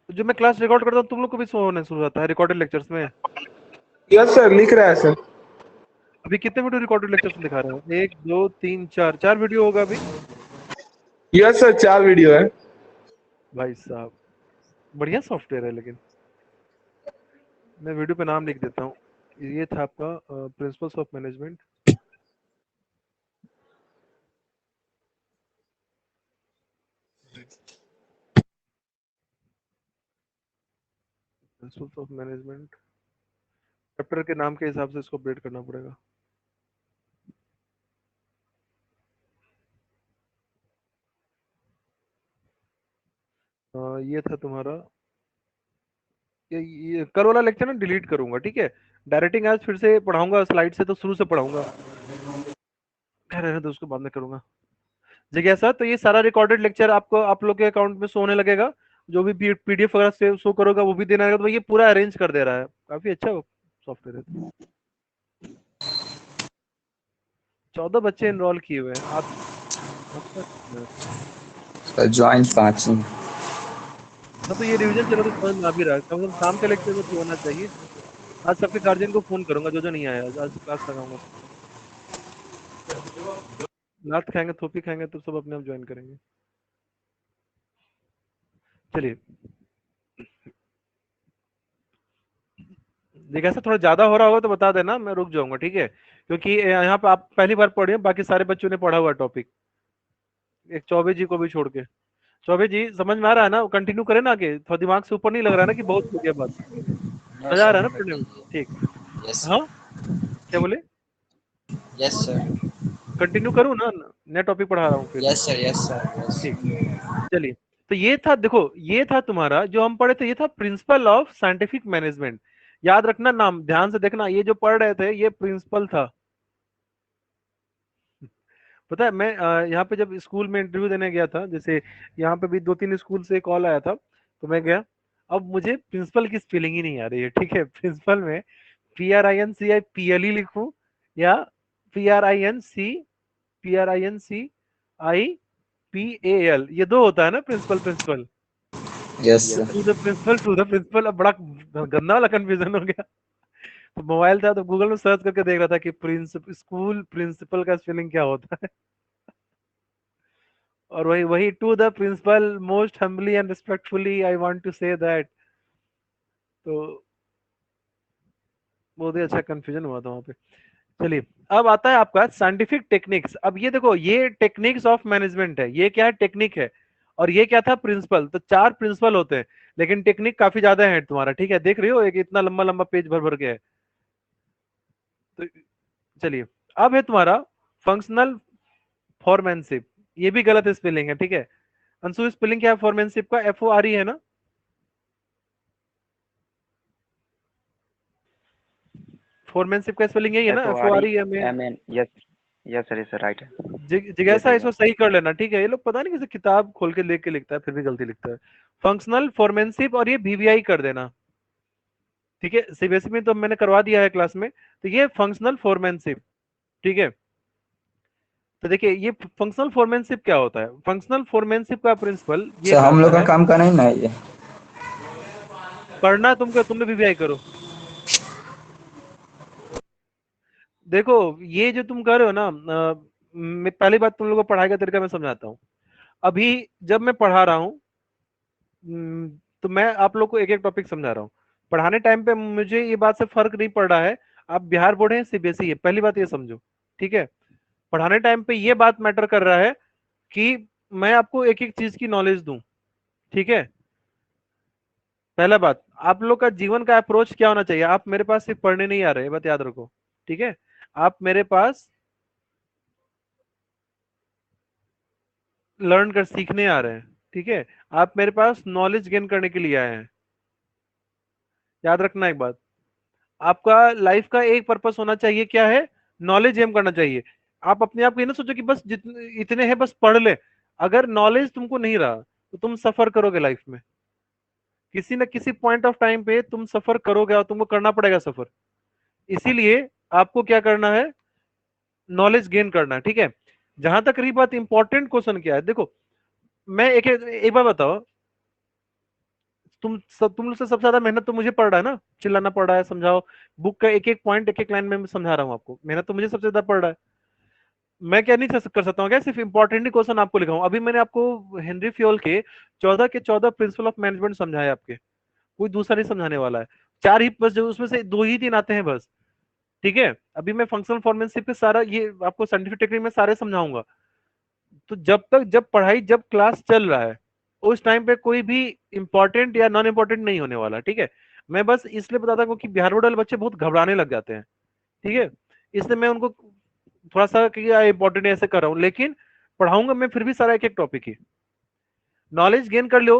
तो जो मैं क्लास रिकॉर्ड करता हूँ तुम लोग को भी शो होने शुरू होता है रिकॉर्डेड लेक्चर्स में? यस सर, लिख रहा है सर। अभी कितने वीडियो रिकॉर्डेड लेक्चर्स में दिखा रहे हो, 1 2 3 4, 4 वीडियो होगा अभी। यस सर, 4 वीडियो है। भाई साहब, बढ़िया सॉफ्टवेयर है। लेकिन मैं वीडियो पे नाम लिख देता हूँ। ये था आपका principles of management. Principles of management chapter के नाम के हिसाब से इसको अपडेट करना पड़ेगा। ये था तुम्हारा, ये कल वाला लेक्चर ना डिलीट करूंगा। ठीक है, डायरेक्टिंग आज फिर से पढ़ाऊंगा, स्लाइड से तो शुरू से पढ़ाऊंगा, खैर रहने दो, उसको बाद में करूंगा। जिज्ञासा, तो ये सारा रिकॉर्डेड लेक्चर आपको, आप लोग के अकाउंट में शो होने लगेगा, जो भी पीडीएफ वगैरह से शो करोगा वो भी देना रहेगा। तो ये पूरा अरेंज कर दे रहा है, काफी अच्छा सॉफ्टवेयर है। 14 बच्चे एनरोल किए हुए हैं आप, आपका। सर ज्वाइन 5 ही। हाँ तो ये रिवीजन चलो तो समझ में आ भी रहा है, कम से कम शाम के लेक्चर में तो होना चाहिए। आज सबके गार्जियन को फोन करूंगा जो जो नहीं आया, आज क्लास लगाऊंगा। लात खाएंगे, थोपी खाएंगे तो सब अपने आप ज्वाइन करेंगे। चलिए, देखिए ऐसा थोड़ा ज्यादा हो रहा होगा तो बता देना, मैं रुक जाऊंगा। ठीक है, क्योंकि यहाँ पे आप पहली बार पढ़े हैं, बाकी सारे बच्चों ने पढ़ा हुआ टॉपिक, एक चौबे जी को भी छोड़ के। चौबे जी समझ में आ रहा है ना, कंटिन्यू करें ना आगे, थोड़ा दिमाग से ऊपर नहीं लग रहा है ना कि बहुत हो गया बात, नो मजा आ सर, रहा है ना नंबर पढ़ने में? कीजिए। ठीक। यस हाँ, क्या बोले, यस सर। कंटिन्यू करूँ ना, नया टॉपिक पढ़ा रहा हूँ फिर। Yes sir, yes sir, yes. ठीक, चलिए। तो ये था, देखो ये था तुम्हारा जो हम पढ़े थे, ये था प्रिंसिपल ऑफ साइंटिफिक मैनेजमेंट। याद रखना, नाम ध्यान से देखना, ये जो पढ़ रहे थे ये प्रिंसिपल था। पता है मैं यहाँ पे जब स्कूल में इंटरव्यू देने गया था, जैसे यहाँ पे भी 2 3 स्कूल से कॉल आया था, तो मैं गया। अब मुझे प्रिंसिपल की स्पेलिंग ही नहीं आ रही है। ठीक है, प्रिंसिपल में PRINCIPLE लिखूं, या PRINCIPINCIPAL, ये दो होता है ना, principle principle. Yes yes sir. Sir. To the principle, to the principle, अब बड़ा गंदा वाला कंफ्यूजन हो गया। तो मोबाइल था तो गूगल में सर्च करके देख रहा था कि स्कूल प्रिंसिपल का स्पेलिंग क्या होता है। और वही वही, to the principle most humbly and respectfully I want to say that. तो बहुत ही अच्छा कंफ्यूजन हुआ था वहां पे। चलिए, अब आता है आपका साइंटिफिक टेक्निक्स। अब ये देखो, ये टेक्निक्स ऑफ मैनेजमेंट है, ये क्या है, टेक्निक है। और ये क्या था, प्रिंसिपल। तो 4 प्रिंसिपल होते हैं, लेकिन टेक्निक काफी ज्यादा है तुम्हारा। ठीक है, देख रही हो, एक इतना लंबा लंबा पेज भर भर के है। तो चलिए, अब है तुम्हारा फंक्शनल फॉर्मेनशिप। ये भी गलत स्पेलिंग है। ठीक है, अंशु, स्पेलिंग क्या है फॉर्मेनशिप का, FORE है ना? फॉर्मेनशिप का स्पेलिंग यही है ना, FORE? FOREMN, yes yes sir, yes sir, right है। ये जिज्ञासा, सही इसको बात। सही कर लेना। ठीक है, ये लोग पता नहीं कैसे किताब खोल के लेके लिखता है फिर भी गलती लिखता है। फंक्शनल फॉर्मेनशिप, और ये VVI कर देना। ठीक है, CBSE में तो मैंने करवा दिया है क्लास में। तो ये फंक्शनल फॉर्मेनशिप। ठीक है, तो देखिए ये फंक्शनल फोरमैनशिप क्या होता है। फंक्शनल फोरमैनशिप का प्रिंसिपल ये सर हम लोग कहता का है, काम का नहीं ना है ये। पढ़ना तुमको, तुमने वीवीआई करो। देखो ये जो तुम कर रहे हो ना, मैं पहली बात तुम लोगों को पढ़ाई का तरीका मैं समझाता हूँ। अभी जब मैं पढ़ा रहा हूँ, तो मैं आप लोग को एक एक टॉपिक समझा रहा हूँ। पढ़ाने टाइम पे मुझे ये बात से फर्क नहीं पड़ रहा है आप बिहार बोर्ड है सीबीएसई है, पहली बात ये समझो, ठीक है। पढ़ाने टाइम पे ये बात मैटर कर रहा है कि मैं आपको एक एक चीज की नॉलेज दूं, ठीक है। पहला बात, आप लोग का जीवन का अप्रोच क्या होना चाहिए। आप मेरे पास सिर्फ पढ़ने नहीं आ रहे, बात याद रखो, ठीक है। आप मेरे पास लर्न कर सीखने आ रहे हैं, ठीक है। आप मेरे पास नॉलेज गेन करने के लिए आए हैं। याद रखना एक बात, आपका लाइफ का एक पर्पस होना चाहिए, क्या है, नॉलेज गेन करना चाहिए। आप अपने आप को ये ना सोचो कि बस जितने इतने हैं बस पढ़ ले। अगर नॉलेज तुमको नहीं रहा तो तुम सफर करोगे लाइफ में, किसी ना किसी पॉइंट ऑफ टाइम पे तुम सफर करोगे और तुमको करना पड़ेगा सफर। इसीलिए आपको क्या करना है, नॉलेज गेन करना है, ठीक है। जहां तक रही बात इंपॉर्टेंट क्वेश्चन क्या है, देखो मैं एक बार बताओ, तुम लोग से सबसे ज्यादा मेहनत तो मुझे पड़ रहा है ना, चिल्लाना पड़ रहा है, समझाओ। बुक का एक एक पॉइंट एक एक लाइन में मैं समझा रहा हूँ आपको, मेहनत तो मुझे सबसे ज्यादा पड़ रहा है। मैं क्या नहीं कर सकता हूँ क्या, सिर्फ इंपॉर्टेंट ही क्वेश्चन आपको लिखा हूँ। अभी मैंने आपको हेनरी फ्योल के 14 प्रिंसिपल ऑफ मैनेजमेंट समझाया आपके, कोई दूसरा नहीं समझाने वाला है। चार ही बस, जो उसमें से दो ही तीन आते हैं बस, ठीक है। अभी मैं फंक्शनल फॉर्मेनशिप पे सारा ये आपको साइंटिफिक टेक्निक में सारे समझाऊंगा। तो जब पढ़ाई जब क्लास चल रहा है उस टाइम पे कोई भी इंपॉर्टेंट या नॉन इंपॉर्टेंट नहीं होने वाला, ठीक है। मैं बस इसलिए बताता हूँ कि बिहार बोर्ड वाले बच्चे बहुत घबराने लग जाते हैं, ठीक है। इसलिए मैं उनको थोड़ा सा इंपॉर्टेंट ऐसे कर रहा हूँ, लेकिन पढ़ाऊंगा मैं फिर भी सारा एक एक टॉपिक ही। नॉलेज गेन कर लो,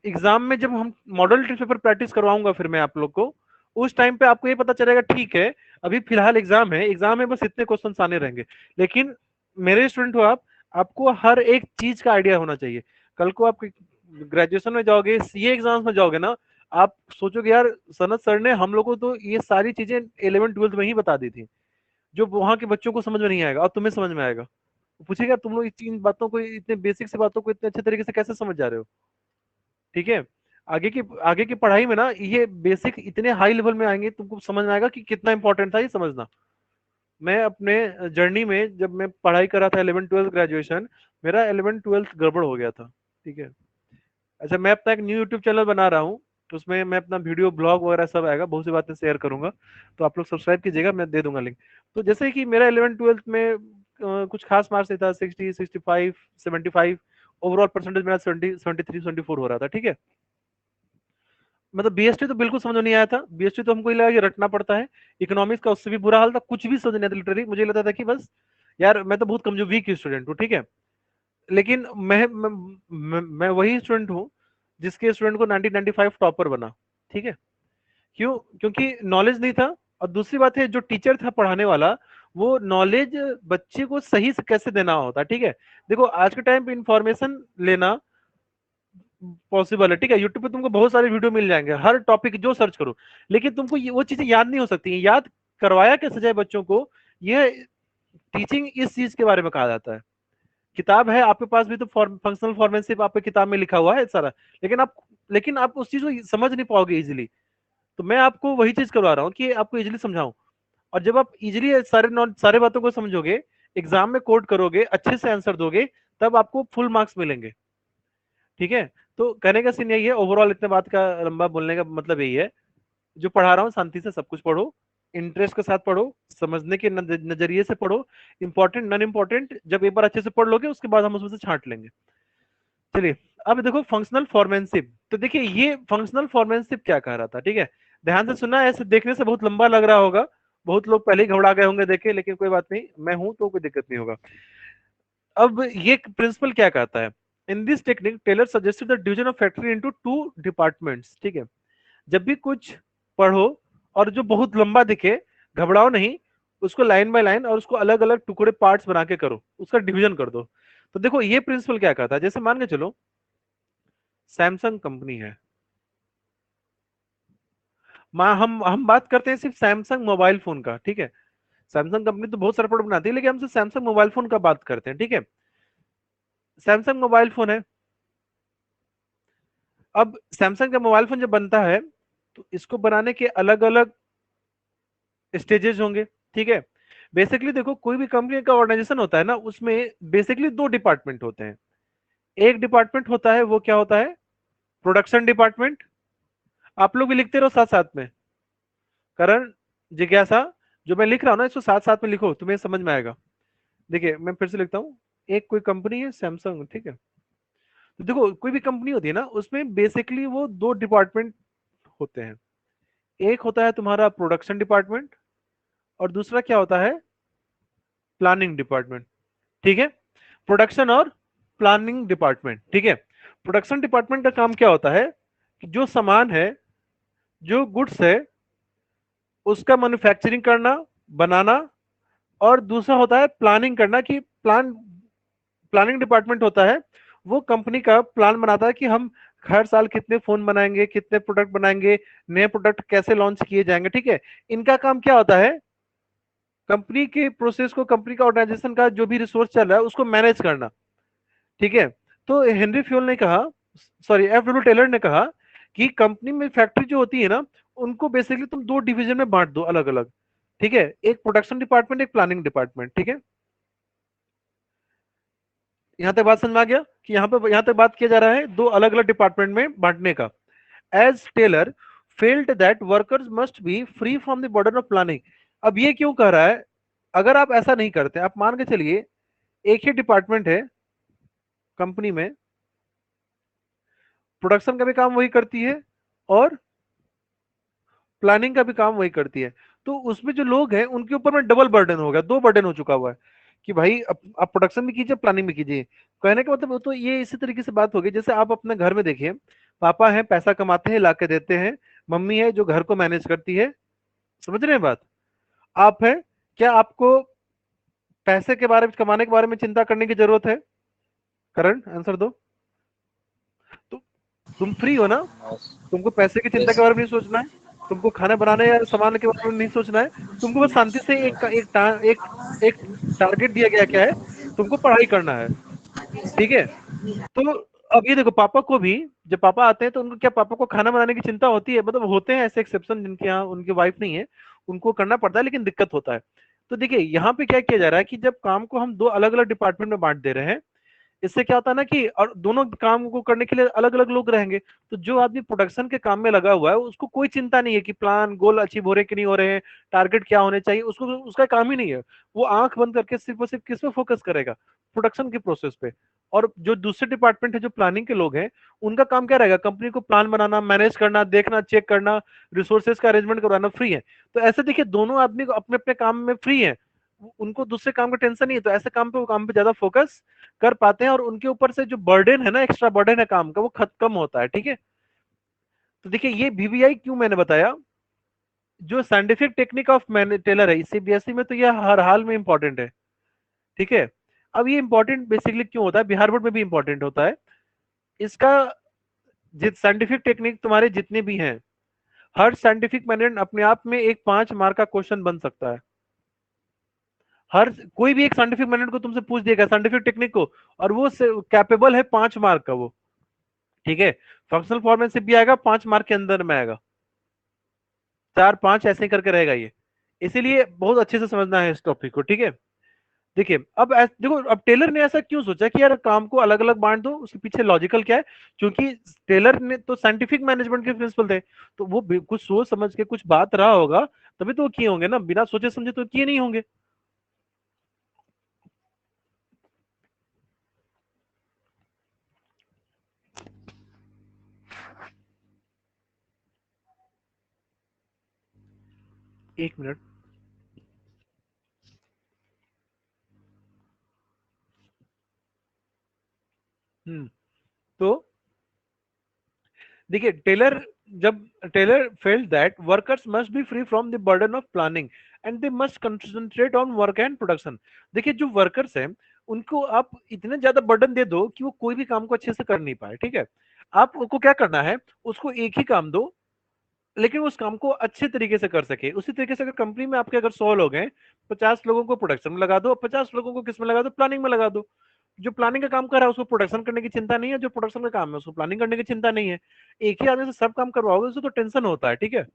एग्जाम में जब हम मॉडल टेस्ट पेपर प्रैक्टिस करवाऊंगा फिर मैं आप लोग को, उस टाइम पे आपको ये पता चलेगा ठीक है अभी फिलहाल एग्जाम है, एग्जाम में बस इतने क्वेश्चन आने रहेंगे, लेकिन मेरे स्टूडेंट हो आप, आपको हर एक चीज का आइडिया होना चाहिए। कल को आप ग्रेजुएशन में जाओगे, सीए एग्जाम्स में जाओगे ना, आप सोचोगे यार सनत सर ने हम लोग को तो ये सारी चीजें 11th 12th में ही बता दी थी, जो वहां के बच्चों को समझ में नहीं आएगा और तुम्हें समझ में आएगा। पूछेगा तुम लोग इन बातों को, इतने बेसिक से बातों को इतने अच्छे तरीके से कैसे समझ जा रहे हो, ठीक है। आगे की पढ़ाई में ना ये बेसिक इतने हाई लेवल में आएंगे, तुमको समझ में आएगा कि कितना इंपॉर्टेंट था ये समझना। मैं अपने जर्नी में जब मैं पढ़ाई कर रहा था 11th 12th ग्रेजुएशन, मेरा 11th 12th गड़बड़ हो गया था, ठीक है। अच्छा मैं अपना एक न्यू यूट्यूब चैनल बना रहा हूँ, तो उसमें मैं अपना वीडियो ब्लॉग वगैरह सब आएगा, बहुत सी बातें शेयर करूंगा, तो आप लोग सब्सक्राइब कीजिएगा, मैं दे दूंगा लिंक। तो जैसे कि मेरा 11th 12th में कुछ खास मार्क्स नहीं था, 60 65 75, ओवरऑल परसेंटेज मेरा 70 73 74 हो रहा था, ठीक है। मतलब बीएसटी तो बिल्कुल समझ में नहीं आया था, बीएसटी तो हमको ये लगा कि रटना पड़ता है। इकोनॉमिक्स का उससे भी बुरा हाल था, कुछ भी समझ नहीं आता लिटरली, मुझे लगता था कि बस यार मैं तो बहुत कमजोर वीक स्टूडेंट हूँ, ठीक है। लेकिन मैं वही स्टूडेंट हूँ जिसके स्टूडेंट को 1995 टॉपर बना, ठीक है। क्यों, क्योंकि नॉलेज नहीं था। और दूसरी बात है जो टीचर था पढ़ाने वाला, वो नॉलेज बच्चे को सही से कैसे देना होता, ठीक है। देखो आज के टाइम पे इंफॉर्मेशन लेना पॉसिबल है, ठीक है। यूट्यूब पे तुमको बहुत सारे वीडियो मिल जाएंगे, हर टॉपिक जो सर्च करो, लेकिन तुमको वो चीजें याद नहीं हो सकती। याद करवाया कैसे जाए बच्चों को, ये टीचिंग इस चीज के बारे में कहा जाता है। किताब है आपके पास भी तो फंक्शनल फॉर्मेनशिप आपके किताब में लिखा हुआ है सारा, लेकिन आप उस चीज को समझ नहीं पाओगे इजीली। तो मैं आपको वही चीज करवा रहा हूँ कि आपको इजीली समझाऊं। और जब आप इजीली सारे बातों को समझोगे, एग्जाम में कोड करोगे, अच्छे से आंसर दोगे, तब आपको फुल मार्क्स मिलेंगे, ठीक है। तो कहने का सीन यही है, ओवरऑल इतने बात का लंबा बोलने का मतलब यही है, जो पढ़ा रहा हूँ शांति से सब कुछ पढ़ो, इंटरेस्ट के साथ पढ़ो, समझने के नजरिए से पढ़ो। इंपॉर्टेंट नॉन इंपॉर्टेंट जब एक बार अच्छे से पढ़ लोगे उसके बाद हम उसमें से छांट लेंगे। चलिए अब देखो फंक्शनल फॉर्मेनशिप। तो देखिए ये फंक्शनल फॉर्मेनशिप क्या कह रहा था, ठीक है। ध्यान से सुनना, ऐसे देखने से बहुत लंबा लग रहा होगा, बहुत लोग पहले ही घबरा गए होंगे देखे, लेकिन कोई बात नहीं, मैं हूं तो कोई दिक्कत नहीं होगा। अब ये प्रिंसिपल क्या कहता है, in this technique Taylor suggested the division of factory into two departments, ठीक है। जब भी कुछ पढ़ो और जो बहुत लंबा दिखे, घबराओ नहीं, उसको लाइन बाय लाइन और उसको अलग अलग टुकड़े पार्ट्स बना के करो, उसका डिवीजन कर दो। तो देखो ये प्रिंसिपल क्या कहता है, जैसे मान के चलो सैमसंग कंपनी है, हम बात करते हैं सिर्फ सैमसंग मोबाइल फोन का, ठीक है। सैमसंग कंपनी तो बहुत सारे प्रोडक्ट बनाती है, लेकिन हमसे सैमसंग मोबाइल फोन का बात करते हैं, ठीक है। सैमसंग मोबाइल फोन है। अब सैमसंग का मोबाइल फोन जब बनता है तो इसको बनाने के अलग अलग स्टेजेस होंगे, ठीक है। बेसिकली देखो, कोई भी कंपनी का ऑर्गेनाइजेशन होता है ना, उसमें बेसिकली दो डिपार्टमेंट होते हैं। एक डिपार्टमेंट होता है, वो क्या होता है, प्रोडक्शन डिपार्टमेंट। आप लोग भी लिखते रहो साथ साथ में, करण, जिज्ञासा, जो मैं लिख रहा हूं ना इसको साथ साथ में लिखो, तुम्हें समझ में आएगा। देखिए मैं फिर से लिखता हूँ। एक कोई कंपनी है सैमसंग, ठीक है। तो देखो कोई भी कंपनी होती है ना, उसमें बेसिकली वो दो डिपार्टमेंट होते हैं। एक होता है तुम्हारा प्रोडक्शन डिपार्टमेंट, और दूसरा क्या होता है, प्लानिंग डिपार्टमेंट, ठीक है। प्रोडक्शन और प्लानिंग डिपार्टमेंट, ठीक है। प्रोडक्शन डिपार्टमेंट का काम क्या होता है कि जो सामान है, जो गुड्स है, उसका मैन्युफैक्चरिंग करना, बनाना। और दूसरा होता है प्लानिंग करना, कि प्लानिंग डिपार्टमेंट होता है, वो कंपनी का प्लान बनाता है कि हम हर साल कितने फोन बनाएंगे, कितने प्रोडक्ट बनाएंगे, नए प्रोडक्ट कैसे लॉन्च किए जाएंगे, ठीक है। इनका काम क्या होता है, कंपनी के प्रोसेस को, कंपनी का ऑर्गेनाइजेशन का जो भी रिसोर्स चल रहा है उसको मैनेज करना, ठीक है। तो हेनरी फ्यूल ने कहा, सॉरी एफ डब्ल्यू टेलर ने कहा कि कंपनी में फैक्ट्री जो होती है ना, उनको बेसिकली तुम दो डिवीजन में बांट दो अलग अलग, ठीक है। एक प्रोडक्शन डिपार्टमेंट, एक प्लानिंग डिपार्टमेंट, ठीक है। यहां तक बात समझ में आ गया कि यहां तक बात किया जा रहा है दो अलग अलग डिपार्टमेंट में बांटने का। As Taylor felt that workers must be free from the burden of planning. अब ये क्यों कह रहा है, अगर आप ऐसा नहीं करते, आप मान के चलिए एक ही डिपार्टमेंट है कंपनी में, प्रोडक्शन का भी काम वही करती है और प्लानिंग का भी काम वही करती है, तो उसमें जो लोग हैं उनके ऊपर में डबल बर्डन हो गया, दो बर्डन हो चुका हुआ है कि भाई अब आप प्रोडक्शन भी कीजिए, प्लानिंग भी कीजिए। कहने का मतलब वो तो ये इसी तरीके से बात होगी, जैसे आप अपने घर में देखिए, पापा है पैसा कमाते हैं ला के देते हैं, मम्मी है जो घर को मैनेज करती है, समझ रहे हैं बात। आप है, क्या आपको पैसे के बारे में, कमाने के बारे में चिंता करने की जरूरत है, करण आंसर दो। तो तुम फ्री हो ना, Yes. तुमको पैसे की चिंता Yes, के sir. बारे में नहीं सोचना है, तुमको खाना बनाने या सामान के बारे में नहीं सोचना है, तुमको बस शांति से एक टारगेट दिया गया क्या है, तुमको पढ़ाई करना है, ठीक है। तो अब ये देखो, पापा को भी, जब पापा आते हैं तो उनको क्या, पापा को खाना बनाने की चिंता होती है, मतलब होते हैं ऐसे एक्सेप्शन जिनके यहाँ उनकी वाइफ नहीं है, उनको करना पड़ता है लेकिन दिक्कत होता है। तो देखिए यहाँ पे क्या किया जा रहा है कि जब काम को हम दो अलग अलग डिपार्टमेंट में बांट दे रहे हैं, इससे क्या होता है ना कि, और दोनों काम को करने के लिए अलग अलग लोग रहेंगे, तो जो आदमी प्रोडक्शन के काम में लगा हुआ है उसको कोई चिंता नहीं है कि प्लान गोल अचीव हो रहे कि नहीं हो रहे हैं, टारगेट क्या होने चाहिए, उसको उसका काम ही नहीं है। वो आंख बंद करके सिर्फ और सिर्फ किस पे फोकस करेगा, प्रोडक्शन के प्रोसेस पे। और जो दूसरे डिपार्टमेंट है, जो प्लानिंग के लोग हैं, उनका काम क्या रहेगा, कंपनी को प्लान बनाना, मैनेज करना, देखना, चेक करना, रिसोर्सेज का अरेंजमेंट करवाना, फ्री है। तो ऐसे देखिए दोनों आदमी को अपने अपने काम में फ्री है, उनको दूसरे काम का टेंशन नहीं है, तो ऐसे काम पे वो काम पे ज्यादा फोकस कर पाते हैं, और उनके ऊपर से जो बर्डन है ना, एक्स्ट्रा बर्डन है काम का, वो खत्म होता है, ठीक है। तो देखिए ये वीवीआई क्यों मैंने बताया, जो साइंटिफिक टेक्निक ऑफ टेलर है सीबीएसई में, तो ये हर हाल में इंपॉर्टेंट है, ठीक है। अब ये इंपॉर्टेंट बेसिकली क्यों होता है, बिहार बोर्ड में भी इंपॉर्टेंट होता है इसका। साइंटिफिक टेक्निक तुम्हारे जितने भी हैं, हर साइंटिफिक मेथड अपने आप में एक 5 मार्क का क्वेश्चन बन सकता है। हर कोई भी एक साइंटिफिक मेथड को तुमसे पूछ देगा, साइंटिफिक टेक्निक को, और वो कैपेबल है 5 मार्क का वो, ठीक है। फंक्शनल फॉर्मेट भी आएगा 5 मार्क के अंदर में आएगा, 4 5 ऐसे ही करके रहेगा ये। इसीलिए बहुत अच्छे से समझना है इस टॉपिक को, ठीक है। देखिए अब देखो, अब टेलर ने ऐसा क्यों सोचा कि यार काम को अलग अलग बांट दो, उसके पीछे लॉजिकल क्या है, क्योंकि टेलर ने तो साइंटिफिक मैनेजमेंट के प्रिंसिपल थे, तो वो कुछ सोच समझ के कुछ बात रहा होगा, तभी तो वो किए होंगे ना, बिना सोचे समझे तो किए नहीं होंगे। एक मिनट। तो देखिए Taylor felt that workers must be free from the burden of planning and they must concentrate on work and production. देखिए जो वर्कर्स हैं, उनको आप इतने ज्यादा बर्डन दे दो कि वो कोई भी काम को अच्छे से कर नहीं पाए, ठीक है। आप उनको क्या करना है, उसको एक ही काम दो, लेकिन उस काम को अच्छे तरीके से कर सके। उसी तरीके से अगर कंपनी में आपके अगर 100 लोग हैं, 50 लोगों को प्रोडक्शन में लगा दो, 50 लोगों को किस में लगा दो, प्लानिंग में लगा दो। जो प्लानिंग का काम कर रहा है उसको प्रोडक्शन करने की चिंता नहीं है, जो प्रोडक्शन का काम है उसको प्लानिंग करने की चिंता नहीं है। एक ही आदमी से सब काम करवाओगे उसको तो टेंशन होता है, ठीक है।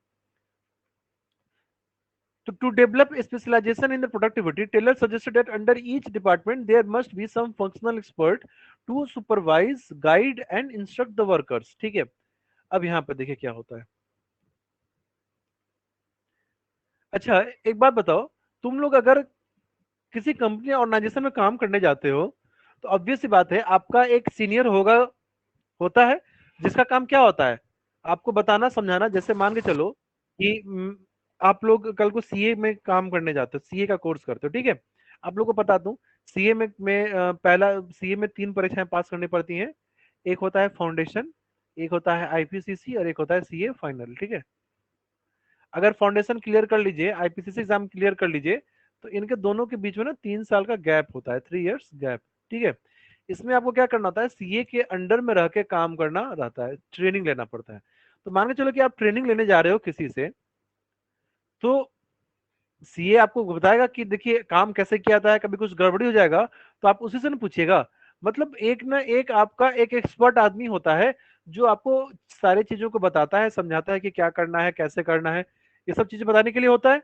To develop specialization in the productivity, Taylor suggested that under each department there must be some functional expert to supervise, guide and instruct the workers, ठीक है। अब यहाँ पे देखिए क्या होता है। अच्छा एक बात बताओ, तुम लोग अगर किसी कंपनी ऑर्गेनाइजेशन में काम करने जाते हो तो ऑब्वियस सी बात है आपका एक सीनियर होगा, होता है, जिसका काम क्या होता है, आपको बताना समझाना। जैसे मान के चलो कि आप लोग कल को सीए में काम करने जाते हो, सीए का कोर्स करते हो, ठीक है। आप लोग को बता दूं, सीए में पहला सीए में 3 परीक्षाएं पास करनी पड़ती हैं। एक होता है फाउंडेशन, एक होता है आईपीसीसी और एक होता है सीए फाइनल, ठीक है। अगर फाउंडेशन क्लियर कर लीजिए, आईपीसीसी एग्जाम क्लियर कर लीजिए, तो इनके दोनों के बीच में ना 3 साल का गैप होता है, 3 इयर्स गैप, ठीक है। इसमें आपको क्या करना होता है, सीए के अंडर में रह के काम करना रहता है, ट्रेनिंग लेना पड़ता है। तो मान के चलो कि आप ट्रेनिंग लेने जा रहे हो किसी से, तो सीए आपको बताएगा कि देखिए काम कैसे किया जाता है, कभी कुछ गड़बड़ी हो जाएगा तो आप उसी से ना पूछिएगा। मतलब एक ना एक आपका एक एक्सपर्ट आदमी होता है जो आपको सारी चीजों को बताता है, समझाता है कि क्या करना है, कैसे करना है, ये सब चीजें बताने के लिए होता है,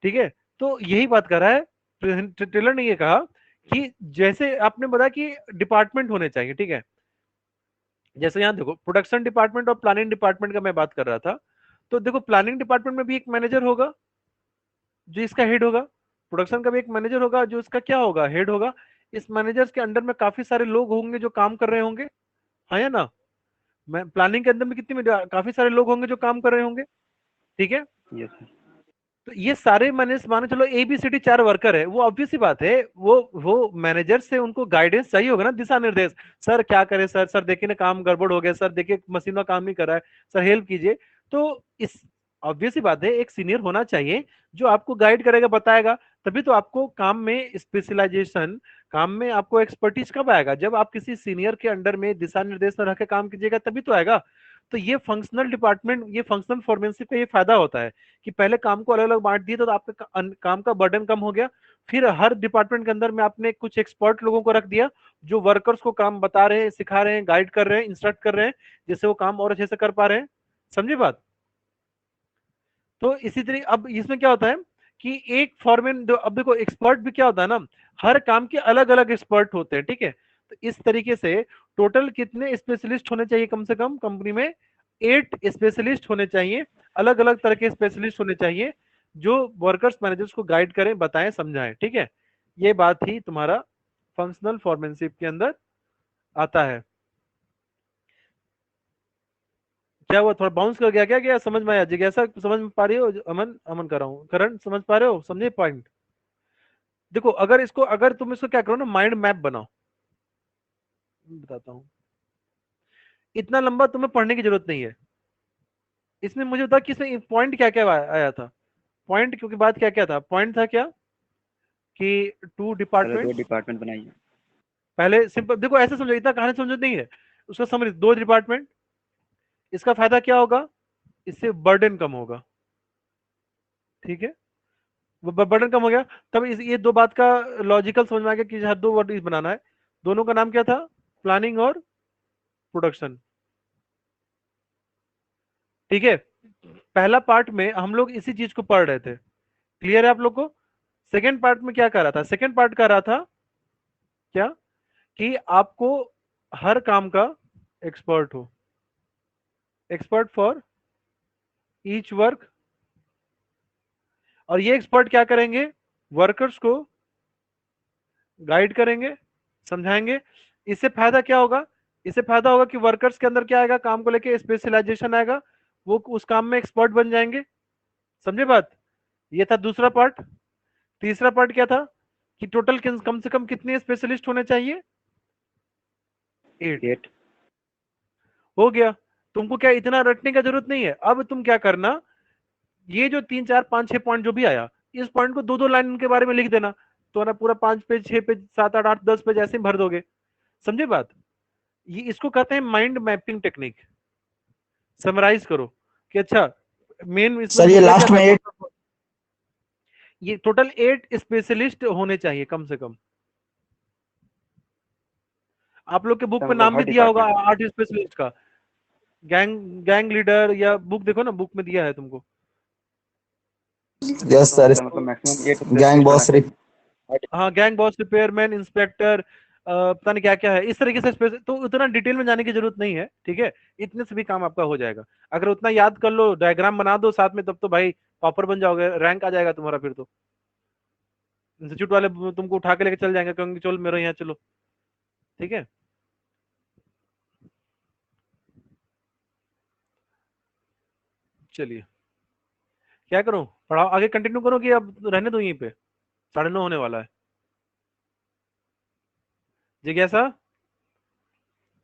ठीक है। तो यही बात कर रहा है टेलर ने ये कहा कि जैसे आपने बताया कि डिपार्टमेंट होने चाहिए, ठीक है। जैसे यहाँ देखो प्रोडक्शन डिपार्टमेंट और प्लानिंग डिपार्टमेंट का मैं बात कर रहा था, तो देखो प्लानिंग डिपार्टमेंट में भी एक मैनेजर होगा जो इसका हेड होगा, प्रोडक्शन का भी एक मैनेजर होगा जो इसका क्या होगा, हेड होगा। इस मैनेजर्स के अंडर में काफी सारे लोग होंगे जो काम कर रहे होंगे, हाँ या ना। मैं प्लानिंग के अंदर में कितने में काफी सारे लोग होंगे जो काम कर रहे होंगे, ठीक है। Yes sir. तो ये सारे मैनेजर माने चलो एबीसीडी 4 वर्कर है, वो ऑब्वियस सी बात है, वो मैनेजर से उनको गाइडेंस चाहिए होगा ना, दिशा निर्देश। सर क्या करे, सर देखिए ना काम गड़बड़ हो गया, सर देखिए मशीन का काम नहीं कर रहा है, सर हेल्प कीजिए। तो इस ऑब्वियस सी बात है एक सीनियर होना चाहिए जो आपको गाइड करेगा, बताएगा। तभी तो आपको काम में स्पेशलाइजेशन, काम में आपको एक्सपर्टीज कब आएगा, जब आप किसी सीनियर के अंडर में दिशा निर्देश में रह के काम कीजिएगा तभी तो आएगा। तो ये फंक्शनल डिपार्टमेंट, ये फंक्शनल फॉर्मेंशिप का ये फायदा होता है कि पहले काम को अलग अलग बांट दिए तो आपका काम का बर्डन कम हो गया। फिर हर डिपार्टमेंट के अंदर में आपने कुछ एक्सपर्ट लोगों को रख दिया जो वर्कर्स को काम बता रहे हैं, सिखा रहे हैं, गाइड कर रहे हैं, इंस्ट्रक्ट कर रहे हैं, जिससे वो काम और अच्छे से कर पा रहे हैं। समझे बात। तो इसी तरीके अब इसमें क्या होता है कि एक फॉर्मेन जो, अब देखो एक्सपर्ट भी क्या होता है ना, हर काम के अलग अलग एक्सपर्ट होते हैं, ठीक है। तो इस तरीके से टोटल कितने स्पेशलिस्ट होने चाहिए, कम से कम कंपनी में 8 स्पेशलिस्ट होने चाहिए, अलग अलग तरह के स्पेशलिस्ट होने चाहिए जो वर्कर्स मैनेजर्स को गाइड करें, बताएं, समझाएं, ठीक है। ये बात ही तुम्हारा फंक्शनल फॉर्मेनशिप के अंदर आता है। क्या हुआ, थोड़ा बाउंस कर गया क्या, क्या समझ में आया, जिज्ञासा समझ में पा रही हो, अमन अमन कर रहा हूँ, करण समझ पा रहे हो, समझे पॉइंट। देखो अगर इसको, अगर तुम इसको क्या करो ना, माइंड मैप बनाओ, बताता हूँ। इतना लंबा तुम्हें पढ़ने की जरूरत नहीं है। इसमें मुझे बता कि इसमें पॉइंट क्या क्या आया था, पॉइंट क्योंकि बात क्या क्या था, पॉइंट था क्या कि 2 पहले 2 डिपार्टमेंट। डिपार्टमेंट बनाइए। पहले सिंपल देखो, ऐसे समझो, इतना कहानी समझो नहीं है, उसका समझ 2 डिपार्टमेंट। इसका फायदा क्या होगा, इससे बर्डन कम होगा, ठीक है। बर्डन कम हो गया। तब ये 2 बात का लॉजिकल समझ में आ गया कि हर 2 वर्ड बनाना है। दोनों का नाम क्या था, प्लानिंग और प्रोडक्शन, ठीक है। पहला पार्ट में हम लोग इसी चीज को पढ़ रहे थे, क्लियर है आप लोग को। सेकेंड पार्ट में क्या कर रहा था, सेकेंड पार्ट कर रहा था क्या कि आपको हर काम का एक्सपर्ट हो, एक्सपर्ट फॉर ईच वर्क। और ये एक्सपर्ट क्या करेंगे, वर्कर्स को गाइड करेंगे, समझाएंगे। इससे फायदा क्या होगा, इससे फायदा होगा कि वर्कर्स के अंदर क्या आएगा, काम को लेके स्पेशलाइजेशन आएगा, वो उस काम में एक्सपर्ट बन जाएंगे। समझे बात। ये था दूसरा पार्ट। तीसरा पार्ट क्या था कि टोटल कम से कम कितने स्पेशलिस्ट होने चाहिए, 8 हो गया। तुमको क्या इतना रटने का जरूरत नहीं है। अब तुम क्या करना, ये जो 3 4 5 6 पॉइंट जो भी आया, इस पॉइंट को 2 2 लाइन उनके बारे में लिख देना, तो ना पूरा 5 पेज 6 पेज 7 8 8 10 पेज ऐसे ही भर दोगे। समझे बात। ये इसको कहते हैं माइंड मैपिंग टेक्निक। समराइज करो कि अच्छा मेन सर ये लास्ट में 8 ये टोटल 8 स्पेशलिस्ट होने चाहिए कम से कम। आप लोग के बुक में नाम भी दिया होगा 8 स्पेशलिस्ट का, गैंग लीडर या बुक देखो ना, बुक में दिया है तुमको। यस सर, मतलब मैक्सिमम 8 गैंग बॉस हाँ, गैंग बॉस, रिपेयरमैन, इंस्पेक्टर, पता नहीं क्या क्या है, इस तरीके से तो उतना डिटेल में जाने की जरूरत नहीं है, ठीक है। इतने से भी काम आपका हो जाएगा। अगर उतना याद कर लो, डायग्राम बना दो साथ में, तब तो भाई टॉपर बन जाओगे, रैंक आ जाएगा तुम्हारा। फिर तो इंस्टीट्यूट वाले तुमको उठा के लेके चल जाएंगे, कहेंगे चलो मेरे यहाँ चलो, ठीक है। चलिए, क्या करूं, पढ़ाओ आगे, कंटिन्यू करो कि अब रहने दो यहीं पे, 9:30 होने वाला है। जिज्ञासा,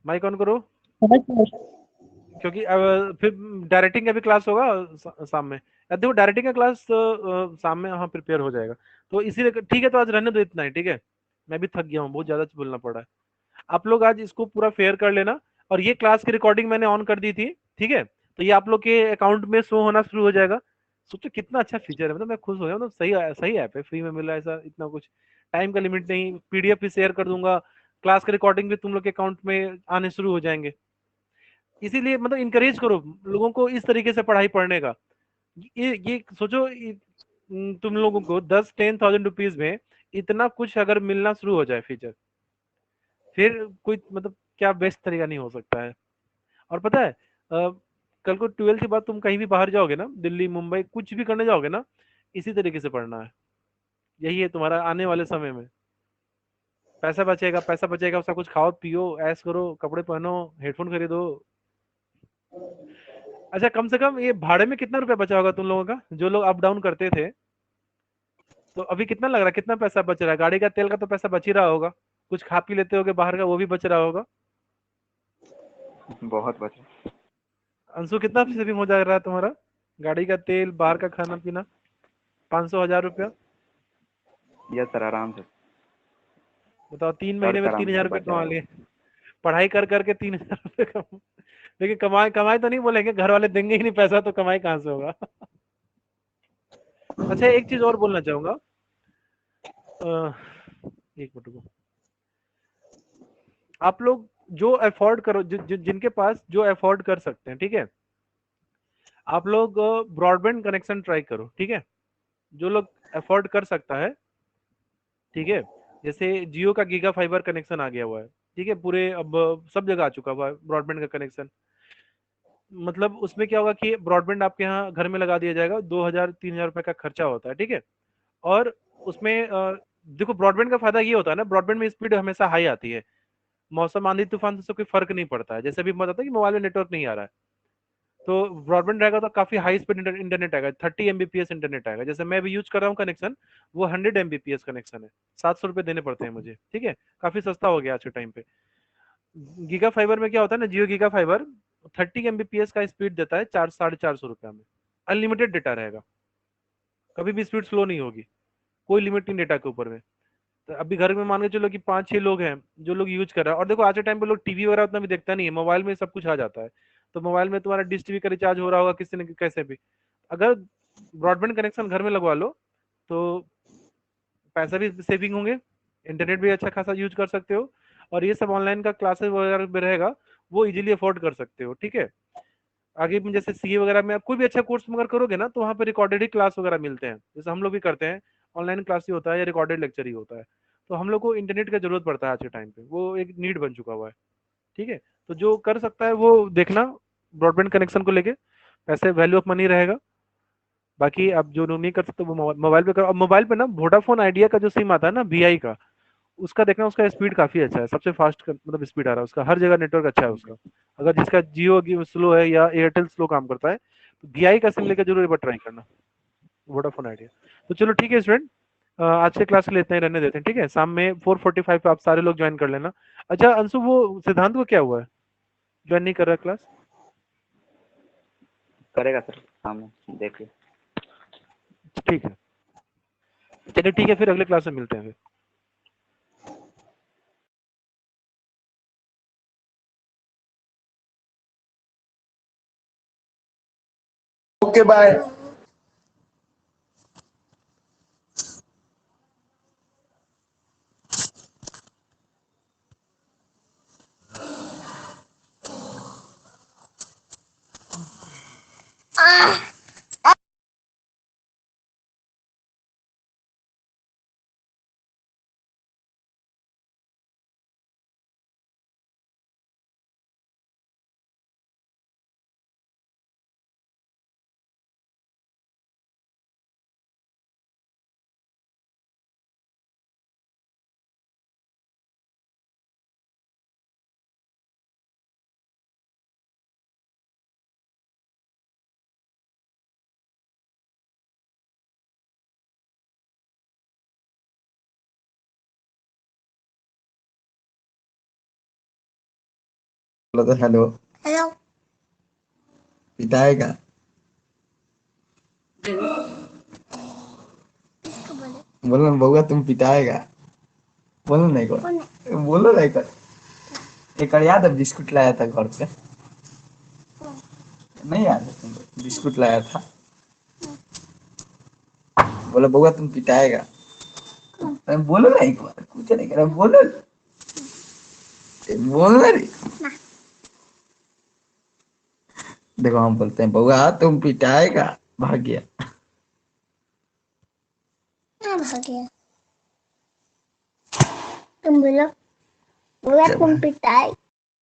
माइक ऑन करो, क्योंकि अब फिर डायरेक्टिंग का भी क्लास होगा शाम में। देखो डायरेक्टिंग का क्लास शाम में हाँ प्रिपेयर हो जाएगा, तो इसीलिए ठीक है। तो आज रहने दो इतना ही, ठीक है। मैं भी थक गया हूँ, बहुत ज्यादा बोलना पड़ा है। आप लोग आज इसको पूरा फेयर कर लेना, और ये क्लास की रिकॉर्डिंग मैंने ऑन कर दी थी, ठीक है। तो ये आप लोग के अकाउंट में शो होना शुरू हो जाएगा। सोचो कितना अच्छा फीचर है, मतलब मैं खुश हो गया, मतलब सही सही ऐप है, फ्री में मिला है ऐसा, इतना कुछ टाइम का लिमिट नहीं, पीडीएफ भी शेयर कर दूंगा, क्लास की रिकॉर्डिंग भी तुम लोग के अकाउंट में आने शुरू हो जाएंगे। इसीलिए मतलब इंकरेज करो लोगों को इस तरीके से पढ़ाई पढ़ने का। ये सोचो, तुम लोगों को 10-10,000 रुपीज में इतना कुछ अगर मिलना शुरू हो जाए फीचर, फिर कोई मतलब क्या बेस्ट तरीका नहीं हो सकता है। और पता है कल को 12th के बाद तुम कहीं भी बाहर जाओगे ना, दिल्ली मुंबई कुछ भी करने जाओगे ना, इसी तरीके से पढ़ना है। यही है तुम्हारा आने वाले समय में। पैसा बचेगा, पैसा बचेगा, उसका कुछ खाओ पियो, ऐश करो, कपड़े पहनो, हेडफोन खरीदो। अच्छा, कम से कम ये भाड़े में कितना रुपया बचा होगा तुम लोगों का, जो लोग अप डाउन करते थे? तो अभी कितना लग रहा है, कितना पैसा बच रहा है? गाड़ी का तेल का तो पैसा बच ही रहा होगा, कुछ खा पी लेते होगे बाहर का, वो भी बच रहा होगा। बहुत बचे। अंशु, कितना सेविंग हो जा रहा है तुम्हारा, गाड़ी का तेल, बाहर का खाना पीना? 500-1000 रुपया? यस सर, आराम से। बताओ, 3 महीने में आराम 3000 से रुपये बच कमा जाएगा। लिए, पढ़ाई कर करके 3000 रुपये कमा। लेकिन कमाई कमाई तो नहीं बोलेंगे, घर वाले देंगे ही नहीं पैसा, तो कमाई कहाँ से होगा। अच्छा, एक चीज और बोलना चाहूंगा, एक मिनट रुको। आप लोग जो अफोर्ड करो, जिनके पास जो अफोर्ड कर सकते हैं, ठीक है, आप लोग ब्रॉडबैंड कनेक्शन ट्राई करो, ठीक है। जो लोग अफोर्ड कर सकता है, ठीक है। जैसे जियो का गीगा फाइबर कनेक्शन आ गया हुआ है, ठीक है, पूरे अब सब जगह आ चुका हुआ है ब्रॉडबैंड का कनेक्शन। मतलब उसमें क्या होगा कि ब्रॉडबैंड आपके यहाँ घर में लगा दिया जाएगा, 2000-3000 रुपए का खर्चा होता है, ठीक है। और उसमें देखो ब्रॉडबैंड का फायदा ये होता है ना, ब्रॉडबैंड में स्पीड हमेशा हाई आती है, मौसम आंधी तूफान से कोई फर्क नहीं पड़ता है। जैसे अभी बताता है कि मोबाइल में नेटवर्क नहीं आ रहा है, तो ब्रॉडबैंड रहेगा तो काफी हाई स्पीड इंटरनेट आएगा, 30 Mbps इंटरनेट आएगा। जैसे मैं भी यूज कर रहा हूँ कनेक्शन, वो 100 Mbps कनेक्शन है, 700 रुपये देने पड़ते हैं मुझे, ठीक है। काफी सस्ता हो गया आज के टाइम पे। गीगा फाइबर में क्या होता है ना, जियो गीगा फाइबर 30 Mbps का स्पीड देता है 400-450 रुपया में, अनलिमिटेड डेटा रहेगा, कभी भी स्पीड स्लो नहीं होगी, कोई लिमिट नहीं डेटा के ऊपर में। तो अभी घर में मान के चलो कि 5-6 लोग हैं जो लोग यूज कर रहे हैं, और देखो आज के टाइम पे लोग टीवी वगैरह उतना भी देखता नहीं है, मोबाइल में सब कुछ आ जाता है। तो मोबाइल में तुम्हारा डिश टीवी का रिचार्ज हो रहा होगा किसी न कैसे भी, अगर ब्रॉडबैंड कनेक्शन घर में लगवा लो तो पैसा भी सेविंग होंगे, इंटरनेट भी अच्छा खासा यूज कर सकते हो, और ये सब ऑनलाइन का क्लासेस वगैरह में रहेगा, वो इजीली अफोर्ड कर सकते हो, ठीक है। आगे में जैसे सीए वगैरह में आप कोई भी अच्छा कोर्स अगर करोगे ना, तो वहाँ पे रिकॉर्डेड ही क्लास वगैरह मिलते हैं, जैसे हम लोग भी करते हैं, ऑनलाइन क्लास ही होता है या रिकॉर्डेड लेक्चर ही होता है। तो हम लोग को इंटरनेट का जरूरत पड़ता है आज के टाइम पे, वो एक नीड बन चुका हुआ है, ठीक है। तो जो कर सकता है वो देखना, ब्रॉडबैंड कनेक्शन को लेके पैसे वैल्यू ऑफ मनी रहेगा। बाकी आप जो नहीं कर सकते वो मोबाइल पे करो। और मोबाइल पे ना वोडाफोन आइडिया का जो सिम आता है ना, वीआई का, उसका देखना, उसका स्पीड काफी अच्छा है, सबसे फास्ट मतलब स्पीड आ रहा है उसका, हर जगह नेटवर्क अच्छा है उसका। अगर जिसका जियो की स्लो है या एयरटेल स्लो काम करता है, तो वीआई का सिम लेकर जरूर एक बार ट्राई करना, वोडाफोन आइडिया। तो चलो ठीक है स्टूडेंट, आज के क्लास के लिए इतना ही रहने देते हैं, ठीक है। शाम में 4:45 पे आप सारे लोग ज्वाइन कर लेना। अच्छा अंशु, वो सिद्धांत को क्या हुआ है, ज्वाइन नहीं कर रहा क्लास? करेगा सर, सामने देखिए। ठीक है, चलिए ठीक है, फिर अगले क्लास में मिलते हैं फिर। Okay okay bye. बोलो तो हेलो। हेलो। पिटाएगा। किसको बोले? बोलो ना बउआ तुम पिटाएगा। बोलो नहीं को। कौन बोलो नहीं को। एक बार याद है बिस्कुट लाया था घर पे। नहीं याद है तुमको बिस्कुट लाया था। बोलो बउआ तुम पिटाएगा। अरे बोलो ना एक बार कुछ नहीं कर बोलो। बोलना नहीं। देखो हम बोलते हैं बउआ तुम पिटाएगा। भाग गया। भाग गया? तुम बोलो बोला तुम पिटाई।